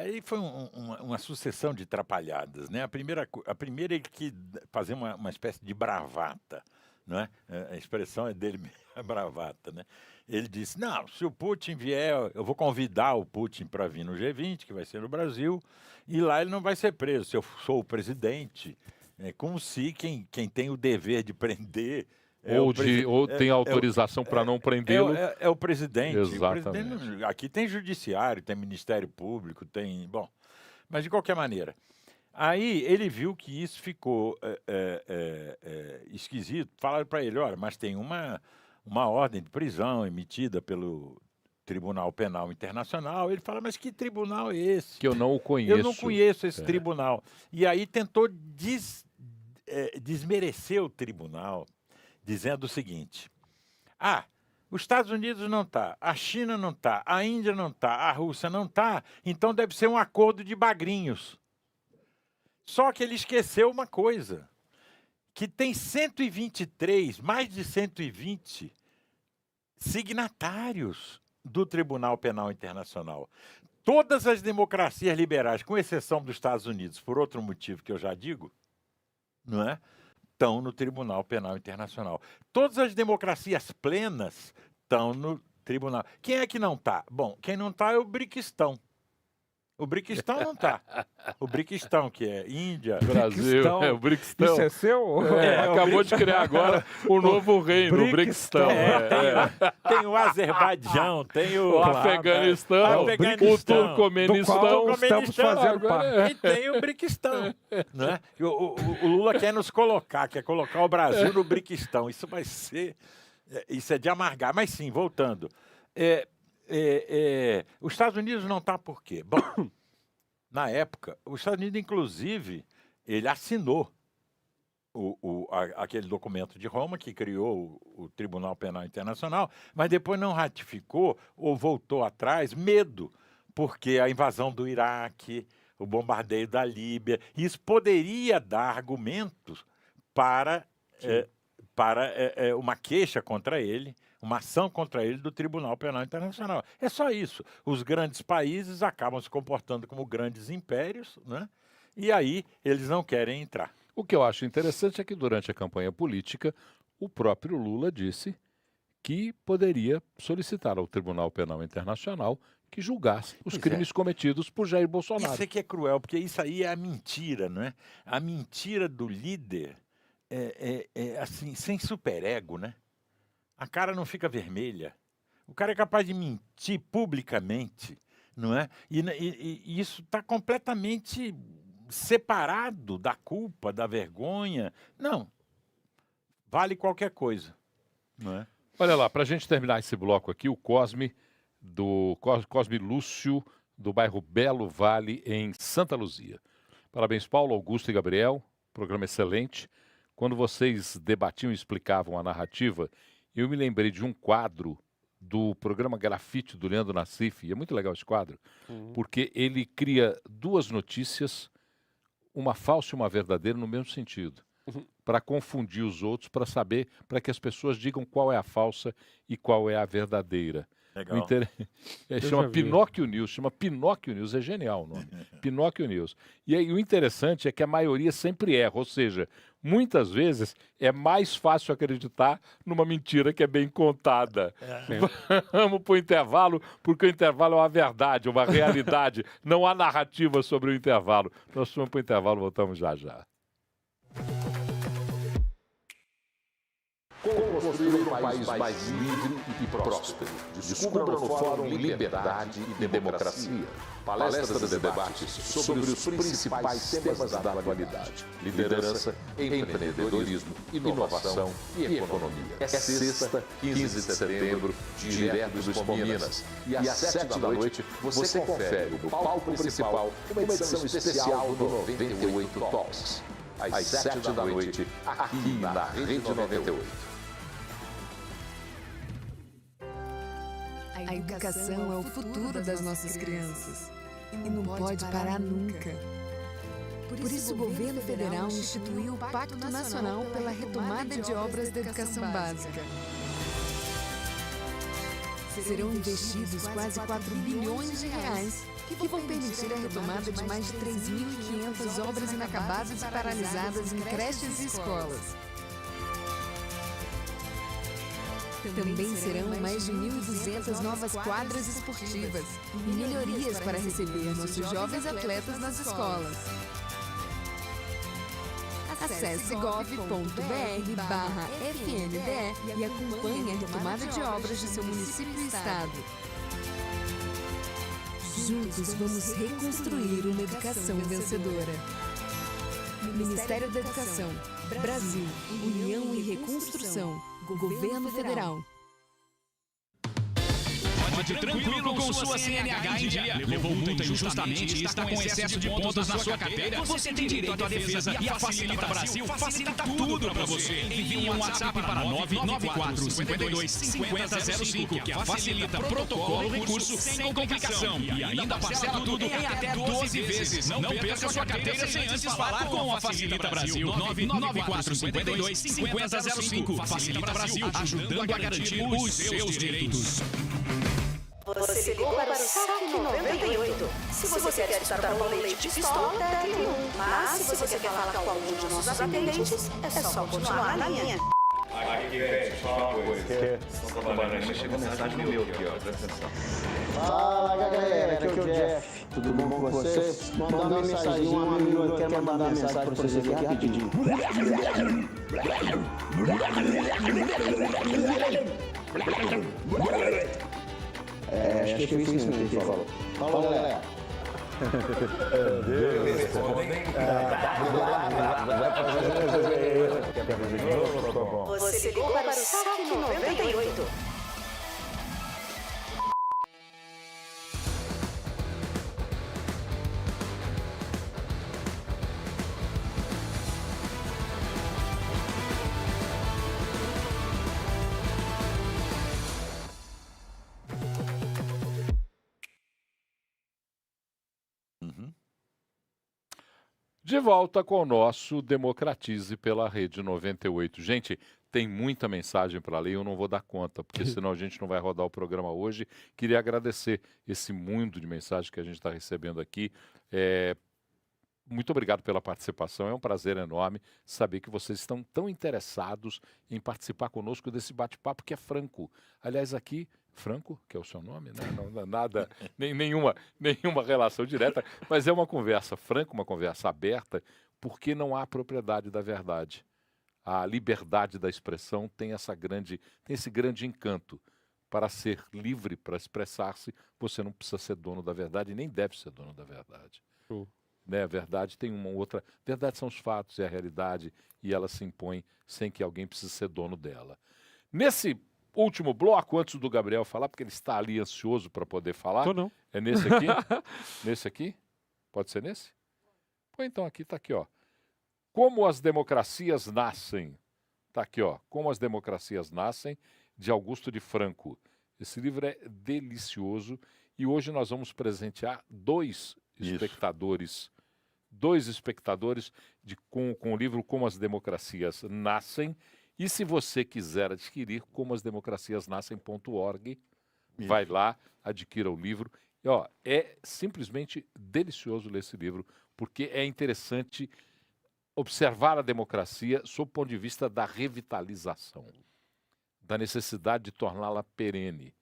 Aí foi uma sucessão de trapalhadas, né? A primeira ele quis fazer uma espécie de bravata, não é? A expressão é dele, a bravata, né? Ele disse, não, se o Putin vier, eu vou convidar o Putin para vir no G20, que vai ser no Brasil, e lá ele não vai ser preso. Se eu sou o presidente, como se quem tem o dever de prender... Ou tem autorização para não prendê-lo. É o presidente. Exatamente. O presidente, aqui tem judiciário, tem Ministério Público, tem... Bom, mas de qualquer maneira. Aí ele viu que isso ficou esquisito. Falaram para ele, olha, mas tem uma ordem de prisão emitida pelo Tribunal Penal Internacional. Ele fala, mas que tribunal é esse? Que eu não o conheço. Eu não conheço esse tribunal. E aí tentou desmerecer o tribunal, dizendo o seguinte, os Estados Unidos não está, a China não está, a Índia não está, a Rússia não está, então deve ser um acordo de bagrinhos. Só que ele esqueceu uma coisa, que tem mais de 120 signatários do Tribunal Penal Internacional. Todas as democracias liberais, com exceção dos Estados Unidos, por outro motivo que eu já digo, não é? Estão no Tribunal Penal Internacional. Todas as democracias plenas estão no tribunal. Quem é que não está? Bom, quem não está é o Briquistão. O Briquistão não está. O Briquistão, que é Índia... Brasil, o Briquistão. Isso é seu? Acabou de criar agora o novo reino, o Briquistão. Tem o Azerbaijão, tem o Afeganistão, o Turcomenistão. Estamos fazendo parte. E tem o Briquistão. Né? O Lula quer nos colocar o Brasil no Briquistão. Isso vai ser... Isso é de amargar. Mas sim, voltando... os Estados Unidos não está por quê? Bom, na época, os Estados Unidos, inclusive, ele assinou aquele documento de Roma que criou o Tribunal Penal Internacional, mas depois não ratificou ou voltou atrás, medo, porque a invasão do Iraque, o bombardeio da Líbia, isso poderia dar argumentos para uma queixa contra ele, uma ação contra ele do Tribunal Penal Internacional. É só isso. Os grandes países acabam se comportando como grandes impérios, né? E aí eles não querem entrar. O que eu acho interessante é que durante a campanha política, o próprio Lula disse que poderia solicitar ao Tribunal Penal Internacional que julgasse os crimes cometidos por Jair Bolsonaro. Isso é que é cruel, porque isso aí é a mentira, não é? A mentira do líder é assim, sem superego, né? A cara não fica vermelha. O cara é capaz de mentir publicamente, não é? E isso está completamente separado da culpa, da vergonha. Não. Vale qualquer coisa, não é? Olha lá, para a gente terminar esse bloco aqui, o Cosme Lúcio, do bairro Belo Vale, em Santa Luzia. Parabéns, Paulo, Augusto e Gabriel. Programa excelente. Quando vocês debatiam e explicavam a narrativa, eu me lembrei de um quadro do programa Grafite do Leandro Nassif. E é muito legal esse quadro, porque ele cria duas notícias, uma falsa e uma verdadeira, no mesmo sentido, para confundir os outros, para saber, para que as pessoas digam qual é a falsa e qual é a verdadeira. Legal. Chama Pinóquio News, é genial o nome. Pinóquio News. E aí o interessante é que a maioria sempre erra, ou seja, muitas vezes é mais fácil acreditar numa mentira que é bem contada. Vamos para o intervalo, porque o intervalo é uma verdade, uma realidade, não há narrativa sobre o intervalo. Nós vamos para o intervalo, voltamos já já. Como construir um país mais livre e próspero. Descubra no Fórum Liberdade e Democracia. Palestras e debates sobre os principais temas da atualidade. Liderança, empreendedorismo, inovação e economia. É sexta, 15 de setembro, direto do Expo Minas. E às 7 da noite, você confere no palco principal uma edição especial do 98 Talks. Às 7 da noite, aqui na Rede 98. A educação é o futuro das nossas crianças e não pode parar nunca. Por isso, o governo federal instituiu o Pacto Nacional pela Retomada de Obras da Educação Básica. Serão investidos quase 4 bilhões de reais, que vão permitir a retomada de mais de 3.500 obras inacabadas e paralisadas em creches e escolas. Também serão mais de 1.200 novas quadras esportivas e melhorias para receber nossos jovens atletas nas escolas. Acesse gov.br/FNDE e acompanhe a retomada de obras de seu município e estado. Juntos vamos reconstruir uma educação vencedora. Ministério da Educação, Brasil, União e Reconstrução, Governo Federal. Pode tranquilo com sua CNH em dia. Levou multa injustamente e está com excesso de pontos na sua carteira. Você tem direito à defesa e a Facilita Brasil facilita tudo para você. Envie um WhatsApp para 994-52-5005 que a Facilita protocolo recurso sem complicação. E ainda parcela tudo em até 12 vezes. Não perca sua carteira sem antes falar com a Facilita Brasil. 994-52-5005. Facilita Brasil, ajudando a garantir os seus direitos. Você ligou para o SAC 98. Se você quer estar com leite de pistola, tecle 1. Mas se você quer falar com algum de nossos atendentes, é só continuar na linha. Aqui, velho, só uma coisa. Estou trabalhando, mas chegou mensagem no meu aqui, ó. Presta atenção. Fala galera, aqui é o Jeff. Tudo bom com vocês? Manda uma mensagem, um amigo quer mandar uma mensagem para vocês aqui rapidinho. Acho que foi isso mesmo que ele falou. Falou, galera. Você ligou para o SAC 98. De volta com o nosso Democratize pela Rede 98. Gente, tem muita mensagem para ler, eu não vou dar conta, porque senão a gente não vai rodar o programa hoje. Queria agradecer esse mundo de mensagens que a gente está recebendo aqui. Muito obrigado pela participação, é um prazer enorme saber que vocês estão tão interessados em participar conosco desse bate-papo que é franco. Aliás, aqui, Franco, que é o seu nome, né? Não há nada, nenhuma relação direta, mas é uma conversa franca, uma conversa aberta, porque não há propriedade da verdade. A liberdade da expressão tem esse grande encanto. Para ser livre, para expressar-se, você não precisa ser dono da verdade e nem deve ser dono da verdade. Né? A verdade tem uma outra... Verdade são os fatos, é a realidade, e ela se impõe sem que alguém precise ser dono dela. Nesse último bloco, antes do Gabriel falar, porque ele está ali ansioso para poder falar. Tô não. É nesse aqui? Nesse aqui? Pode ser nesse? Pô, então aqui está aqui, ó. Como as democracias nascem. Está aqui, ó. Como as democracias nascem, de Augusto de Franco. Esse livro é delicioso e hoje nós vamos presentear dois espectadores com o livro Como as Democracias Nascem. E se você quiser adquirir, comoasdemocraciasnascem.org, vai lá, adquira o livro. E, ó, é simplesmente delicioso ler esse livro, porque é interessante observar a democracia sob o ponto de vista da revitalização, da necessidade de torná-la perene.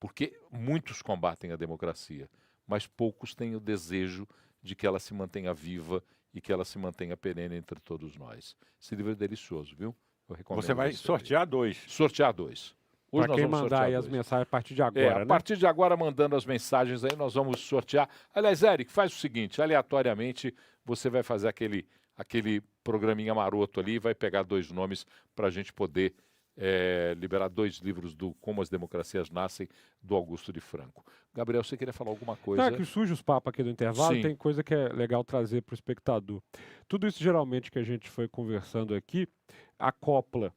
Porque muitos combatem a democracia, mas poucos têm o desejo de que ela se mantenha viva e que ela se mantenha perene entre todos nós. Esse livro é delicioso, viu? Eu recomendo. Você vai sortear dois. Sortear dois. Hoje para quem mandar aí as mensagens a partir de agora, né? A partir de agora, mandando as mensagens aí, nós vamos sortear. Aliás, Eric, faz o seguinte, aleatoriamente, você vai fazer aquele programinha maroto ali, vai pegar dois nomes para a gente poder liberar dois livros do Como as Democracias Nascem, do Augusto de Franco. Gabriel, você queria falar alguma coisa? Não, é que surge os papos aqui do intervalo, tem coisa que é legal trazer para o espectador. Tudo isso, geralmente, que a gente foi conversando aqui, acopla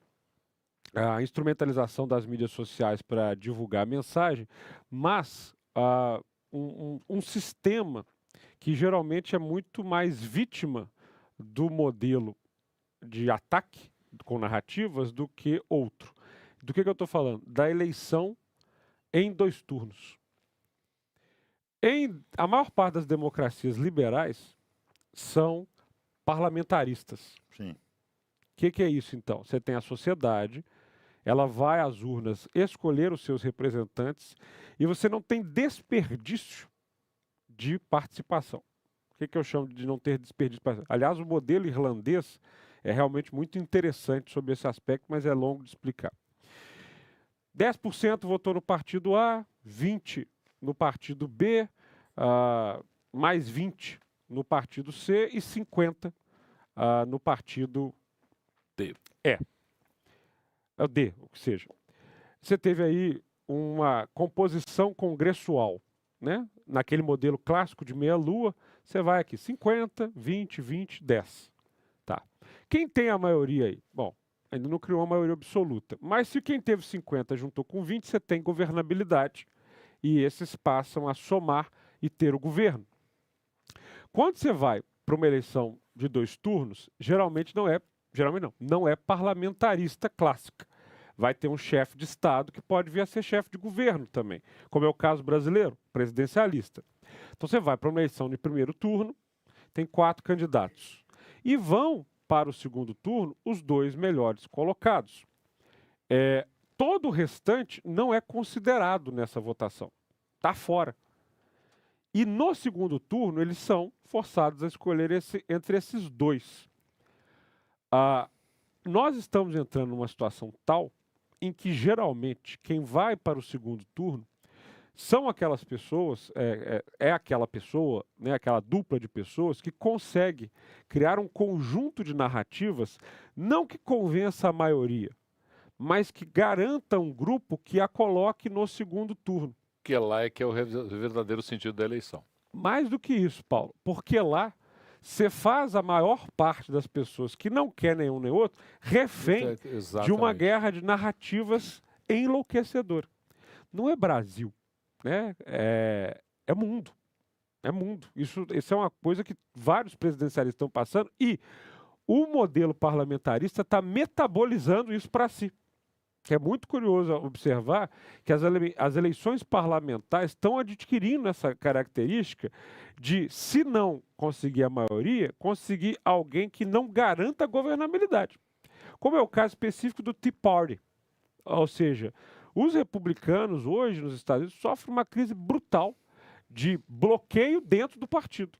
a instrumentalização das mídias sociais para divulgar a mensagem, mas um sistema que geralmente é muito mais vítima do modelo de ataque com narrativas do que outro. Do que eu estou falando? Da eleição em 2 turnos. A maior parte das democracias liberais são parlamentaristas. Sim. O que é isso, então? Você tem a sociedade, ela vai às urnas escolher os seus representantes e você não tem desperdício de participação. O que eu chamo de não ter desperdício de participação? Aliás, o modelo irlandês é realmente muito interessante sobre esse aspecto, mas é longo de explicar. 10% votou no partido A, 20% no partido B, mais 20% no partido C e 50% no partido D. É o D, ou seja, você teve aí uma composição congressual, né? Naquele modelo clássico de meia-lua, você vai aqui 50, 20, 20, 10. Tá. Quem tem a maioria aí? Bom, ainda não criou uma maioria absoluta, mas se quem teve 50 juntou com 20, você tem governabilidade e esses passam a somar e ter o governo. Quando você vai para uma eleição de 2 turnos, não é parlamentarista clássica. Vai ter um chefe de Estado que pode vir a ser chefe de governo também, como é o caso brasileiro, presidencialista. Então você vai para uma eleição de primeiro turno, tem 4 candidatos. E vão para o segundo turno os 2 melhores colocados. Todo o restante não é considerado nessa votação. Está fora. E no segundo turno eles são forçados a escolher entre esses 2. Nós estamos entrando numa situação tal em que, geralmente, quem vai para o segundo turno são aquelas pessoas, aquela pessoa, né, aquela dupla de pessoas que consegue criar um conjunto de narrativas, não que convença a maioria, mas que garanta um grupo que a coloque no segundo turno. Que lá é que é o verdadeiro sentido da eleição. Mais do que isso, Paulo, porque lá você faz a maior parte das pessoas que não quer nenhum nem outro refém de uma guerra de narrativas enlouquecedora. Não é Brasil, né? É mundo. É mundo. Isso é uma coisa que vários presidencialistas estão passando e o modelo parlamentarista está metabolizando isso para si. É muito curioso observar que as eleições parlamentares estão adquirindo essa característica de, se não conseguir a maioria, conseguir alguém que não garanta a governabilidade. Como é o caso específico do Tea Party. Ou seja, os republicanos hoje nos Estados Unidos sofrem uma crise brutal de bloqueio dentro do partido.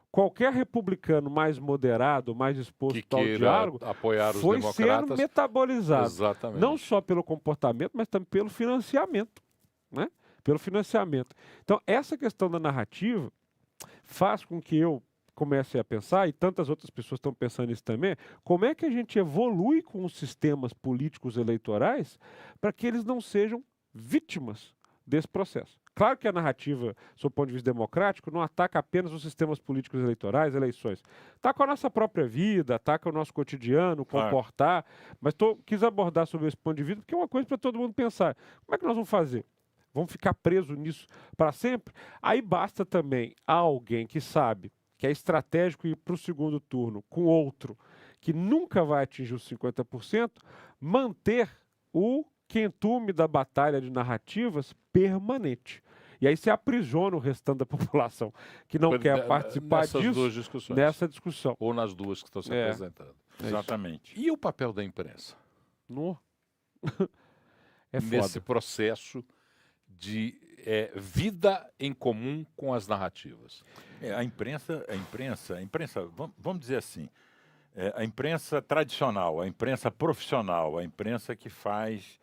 Qualquer republicano mais moderado, mais disposto ao diálogo, apoiar os foi democratas, sendo metabolizado. Exatamente. Não só pelo comportamento, mas também pelo financiamento. Né? Pelo financiamento. Então, essa questão da narrativa faz com que eu comece a pensar, e tantas outras pessoas estão pensando nisso também, como é que a gente evolui com os sistemas políticos eleitorais para que eles não sejam vítimas desse processo. Claro que a narrativa, sob o ponto de vista democrático, não ataca apenas os sistemas políticos eleitorais, eleições. Ataca a nossa própria vida, ataca o nosso cotidiano, comportar. Mas quis abordar sobre esse ponto de vista porque é uma coisa para todo mundo pensar. Como é que nós vamos fazer? Vamos ficar presos nisso para sempre? Aí basta também alguém que sabe que é estratégico ir para o segundo turno com outro que nunca vai atingir os 50%, manter o quentume da batalha de narrativas permanente. E aí você aprisiona o restante da população que não quer participar nessa discussão. Ou nas duas que estão se apresentando. Exatamente. E o papel da imprensa? É foda. Nesse processo de vida em comum com as narrativas. A imprensa, vamos dizer assim, a imprensa tradicional, a imprensa profissional, a imprensa que faz...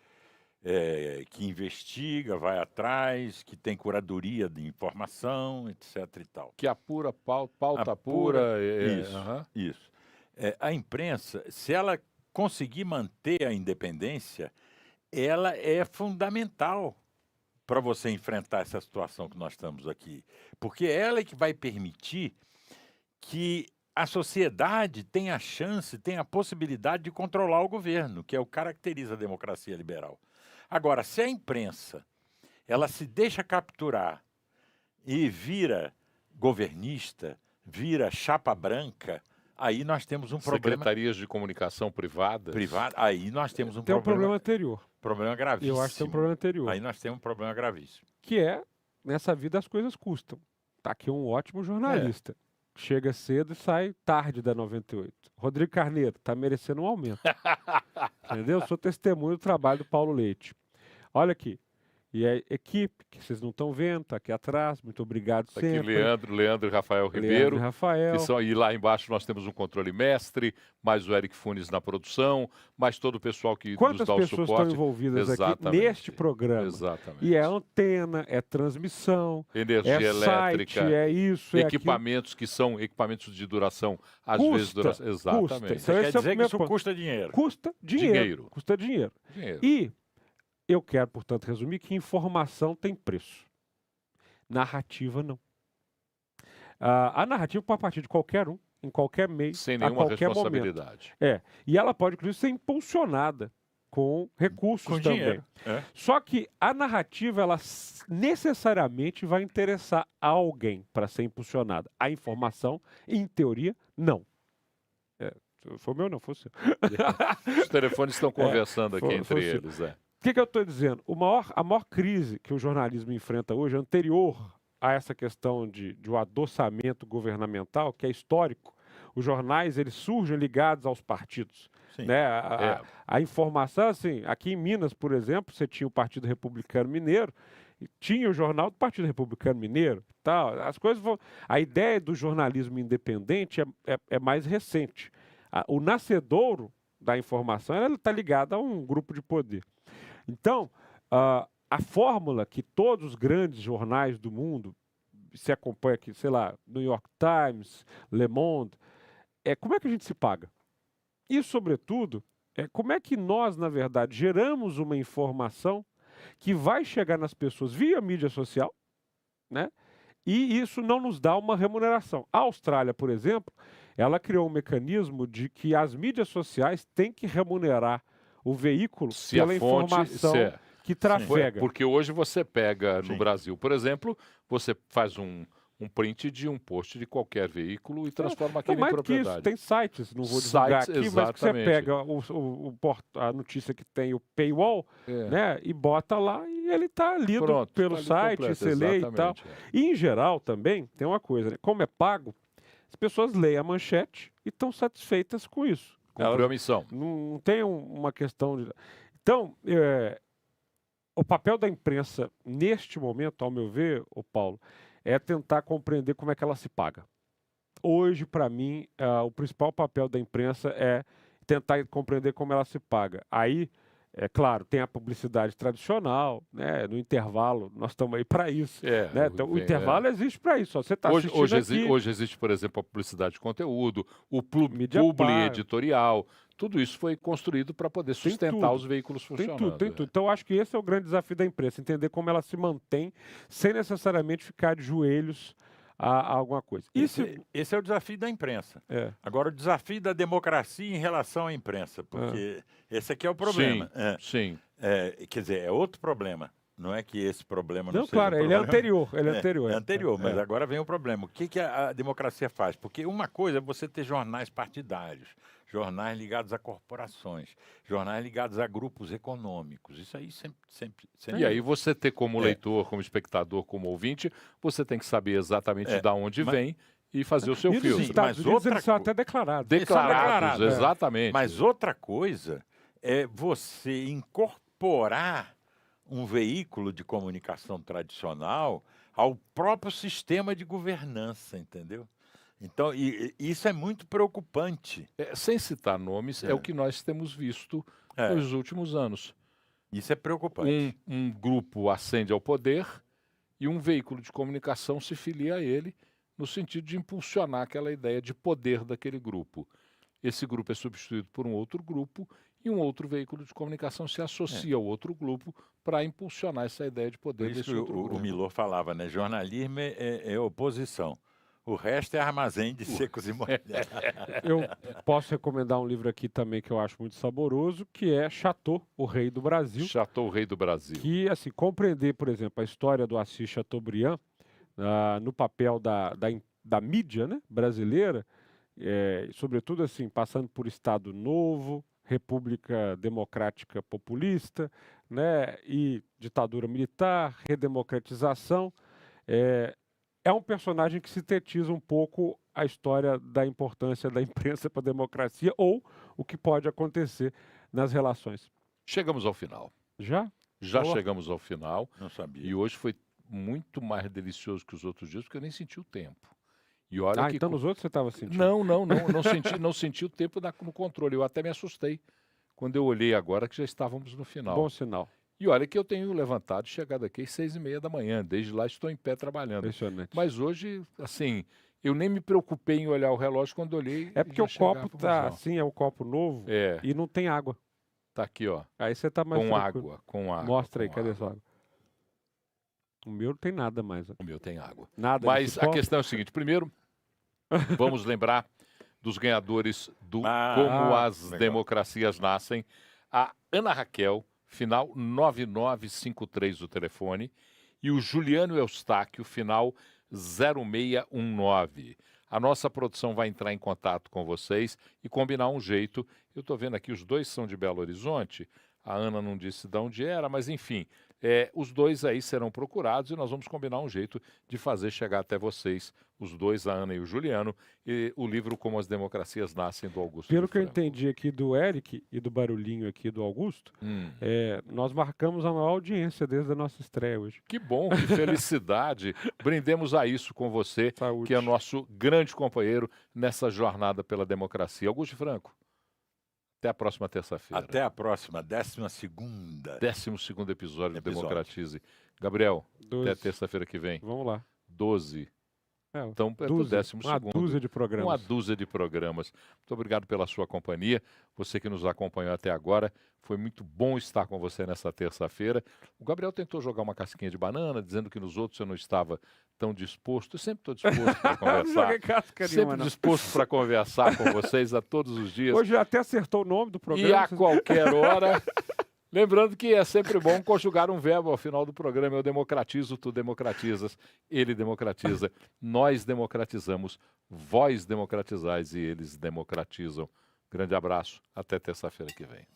que investiga, vai atrás, que tem curadoria de informação, etc. e tal. Que apura, pauta pura. Isso. A imprensa, se ela conseguir manter a independência, ela é fundamental para você enfrentar essa situação que nós estamos aqui. Porque ela é que vai permitir que a sociedade tenha a chance, tenha a possibilidade de controlar o governo, que é o que caracteriza a democracia liberal. Agora, se a imprensa ela se deixa capturar e vira governista, vira chapa branca, aí nós temos um problema. Secretarias de comunicação privadas. Aí nós temos um problema. Tem um problema anterior. Problema gravíssimo. Eu acho que tem um problema anterior. Aí nós temos um problema gravíssimo. Que é, nessa vida as coisas custam. Tá aqui um ótimo jornalista. Chega cedo e sai tarde da 98. Rodrigo Carneiro, tá merecendo um aumento. Entendeu? Eu sou testemunho do trabalho do Paulo Leite. Olha aqui. E a equipe, que vocês não estão vendo, tá aqui atrás. Muito obrigado sempre. Aqui Leandro e Rafael Ribeiro. Rafael. E lá embaixo nós temos um controle mestre, mais o Eric Funes na produção, mais todo o pessoal que nos dá o suporte. Quantas pessoas estão envolvidas aqui neste programa? Exatamente. E é antena, é transmissão, energia elétrica, site, é isso, equipamentos que são equipamentos de duração, às vezes duração. Exatamente. Você quer dizer que isso custa dinheiro? Custa dinheiro. Custa dinheiro. E eu quero, portanto, resumir que informação tem preço. Narrativa, não. A narrativa pode partir de qualquer um, em qualquer meio, sem nenhuma a qualquer responsabilidade. Momento. E ela pode, inclusive, ser impulsionada com recursos também. Dinheiro. Só que a narrativa, ela necessariamente vai interessar a alguém para ser impulsionada. A informação, em teoria, não. Foi o meu, não, foi o seu. Os telefones estão conversando aqui entre eles. O que eu estou dizendo? A maior crise que o jornalismo enfrenta hoje, anterior a essa questão de um adoçamento governamental, que é histórico, os jornais eles surgem ligados aos partidos. Né? A informação, assim, aqui em Minas, por exemplo, você tinha o Partido Republicano Mineiro, e tinha o jornal do Partido Republicano Mineiro. Tal. As coisas vão... A ideia do jornalismo independente é mais recente. O nascedouro da informação está ligado a um grupo de poder. Então, a fórmula que todos os grandes jornais do mundo se acompanham aqui, sei lá, New York Times, Le Monde, como é que a gente se paga? E, sobretudo, como é que nós, na verdade, geramos uma informação que vai chegar nas pessoas via mídia social, né? E isso não nos dá uma remuneração. A Austrália, por exemplo, ela criou um mecanismo de que as mídias sociais têm que remunerar o veículo pela informação que trafega. Porque hoje você pega no Brasil, por exemplo, você faz um um print de um post de qualquer veículo e transforma aquilo mais em do que isso, propriedade. tem sites, não vou divulgar Sites, aqui, mas que você exatamente. pega a notícia que tem o paywall, né, e bota lá e ele está lido Pronto, pelo tá ali site, completo, você lê e tal. exatamente, E, em geral, também, tem uma coisa, né, como é pago, as pessoas leem a manchete e estão satisfeitas com isso. Cumpriu a missão. Não tem uma questão de... Então, o papel da imprensa, neste momento, ao meu ver, Paulo, é tentar compreender como é que ela se paga. Hoje, para mim, o principal papel da imprensa é tentar compreender como ela se paga. Aí, é claro, tem a publicidade tradicional, né? No intervalo, nós estamos aí para isso. Né? Então, o intervalo existe para isso. Você está assistindo hoje existe, por exemplo, a publicidade de conteúdo, o publi editorial. Tudo isso foi construído para poder sustentar os veículos funcionando. Tem tudo. Então, eu acho que esse é o grande desafio da imprensa, entender como ela se mantém sem necessariamente ficar de joelhos a alguma coisa. Esse é o desafio da imprensa. Agora, o desafio da democracia em relação à imprensa, porque esse aqui é o problema. Sim. Quer dizer, é outro problema. Não é que esse problema não seja claro, problema. ele é anterior. É anterior, mas agora vem o problema. O que a democracia faz? Porque uma coisa é você ter jornais partidários, jornais ligados a corporações, jornais ligados a grupos econômicos. Isso aí sempre. E aí você ter como leitor, como espectador, como ouvinte, você tem que saber exatamente de onde vem e fazer o seu filtro. Mas eles são até declarados. Declarados, exatamente. Mas outra coisa é você incorporar um veículo de comunicação tradicional ao próprio sistema de governança, entendeu? Então, isso é muito preocupante. Sem citar nomes, é o que nós temos visto nos últimos anos. Isso é preocupante. Um grupo ascende ao poder e um veículo de comunicação se filia a ele no sentido de impulsionar aquela ideia de poder daquele grupo. Esse grupo é substituído por um outro grupo e um outro veículo de comunicação se associa ao outro grupo para impulsionar essa ideia de poder Por isso desse outro grupo. O Milor falava, né? Jornalismo é oposição. O resto é armazém de secos e molhados. Eu posso recomendar um livro aqui também que eu acho muito saboroso, que é Chateau, o Rei do Brasil. Chateau, o Rei do Brasil. Que, assim, compreender, por exemplo, a história do Assis Chateaubriand no papel da mídia, né, brasileira, sobretudo, assim, passando por Estado Novo, República Democrática Populista, né, e ditadura militar, redemocratização, é um personagem que sintetiza um pouco a história da importância da imprensa para a democracia ou o que pode acontecer nas relações. Chegamos ao final. Já? Já chegamos ao final. Não sabia. E hoje foi muito mais delicioso que os outros dias, porque eu nem senti o tempo. E olha que então nos outros você estava sentindo? Não senti o tempo no controle. Eu até me assustei quando eu olhei agora que já estávamos no final. Bom sinal. E olha que eu tenho levantado e chegado aqui às 6h30 da manhã. Desde lá estou em pé trabalhando. Impressionante. Mas hoje, assim, eu nem me preocupei em olhar o relógio quando olhei. É porque o copo tá assim, é um copo novo e não tem água. Tá aqui, ó. Aí você tá mais com água. Mostra aí, cadê sua água? O meu não tem nada mais. O meu tem água. Nada. Mas a questão é o seguinte, primeiro, vamos lembrar dos ganhadores do Como as Democracias Nascem. A Ana Raquel, final 9953 do telefone, e o Juliano Eustáquio, final 0619. A nossa produção vai entrar em contato com vocês e combinar um jeito. Eu estou vendo aqui, os dois são de Belo Horizonte. A Ana não disse de onde era, mas enfim, os dois aí serão procurados e nós vamos combinar um jeito de fazer chegar até vocês, os dois, a Ana e o Juliano, e o livro Como as Democracias Nascem, do Augusto. Pelo que eu entendi aqui do Eric e do barulhinho aqui do Augusto, nós marcamos a maior audiência desde a nossa estreia hoje. Que bom, que felicidade. Brindemos a isso com você, Saúde. Que é nosso grande companheiro nessa jornada pela democracia. Augusto Franco. Até a próxima terça-feira. Até a próxima, 12ª. 12º episódio do Democratize. Gabriel, 12. até terça-feira que vem. Vamos lá. 12. Então, é o 12º. Uma dúzia de programas. Uma dúzia de programas. Muito obrigado pela sua companhia. Você que nos acompanhou até agora. Foi muito bom estar com você nessa terça-feira. O Gabriel tentou jogar uma casquinha de banana, dizendo que nos outros eu não estava tão disposto. Eu sempre estou disposto para conversar. Sempre disposto para conversar com vocês a todos os dias. Hoje até acertou o nome do programa. E a qualquer hora... Lembrando que é sempre bom conjugar um verbo ao final do programa. Eu democratizo, tu democratizas, ele democratiza, nós democratizamos, vós democratizais e eles democratizam. Grande abraço, até terça-feira que vem.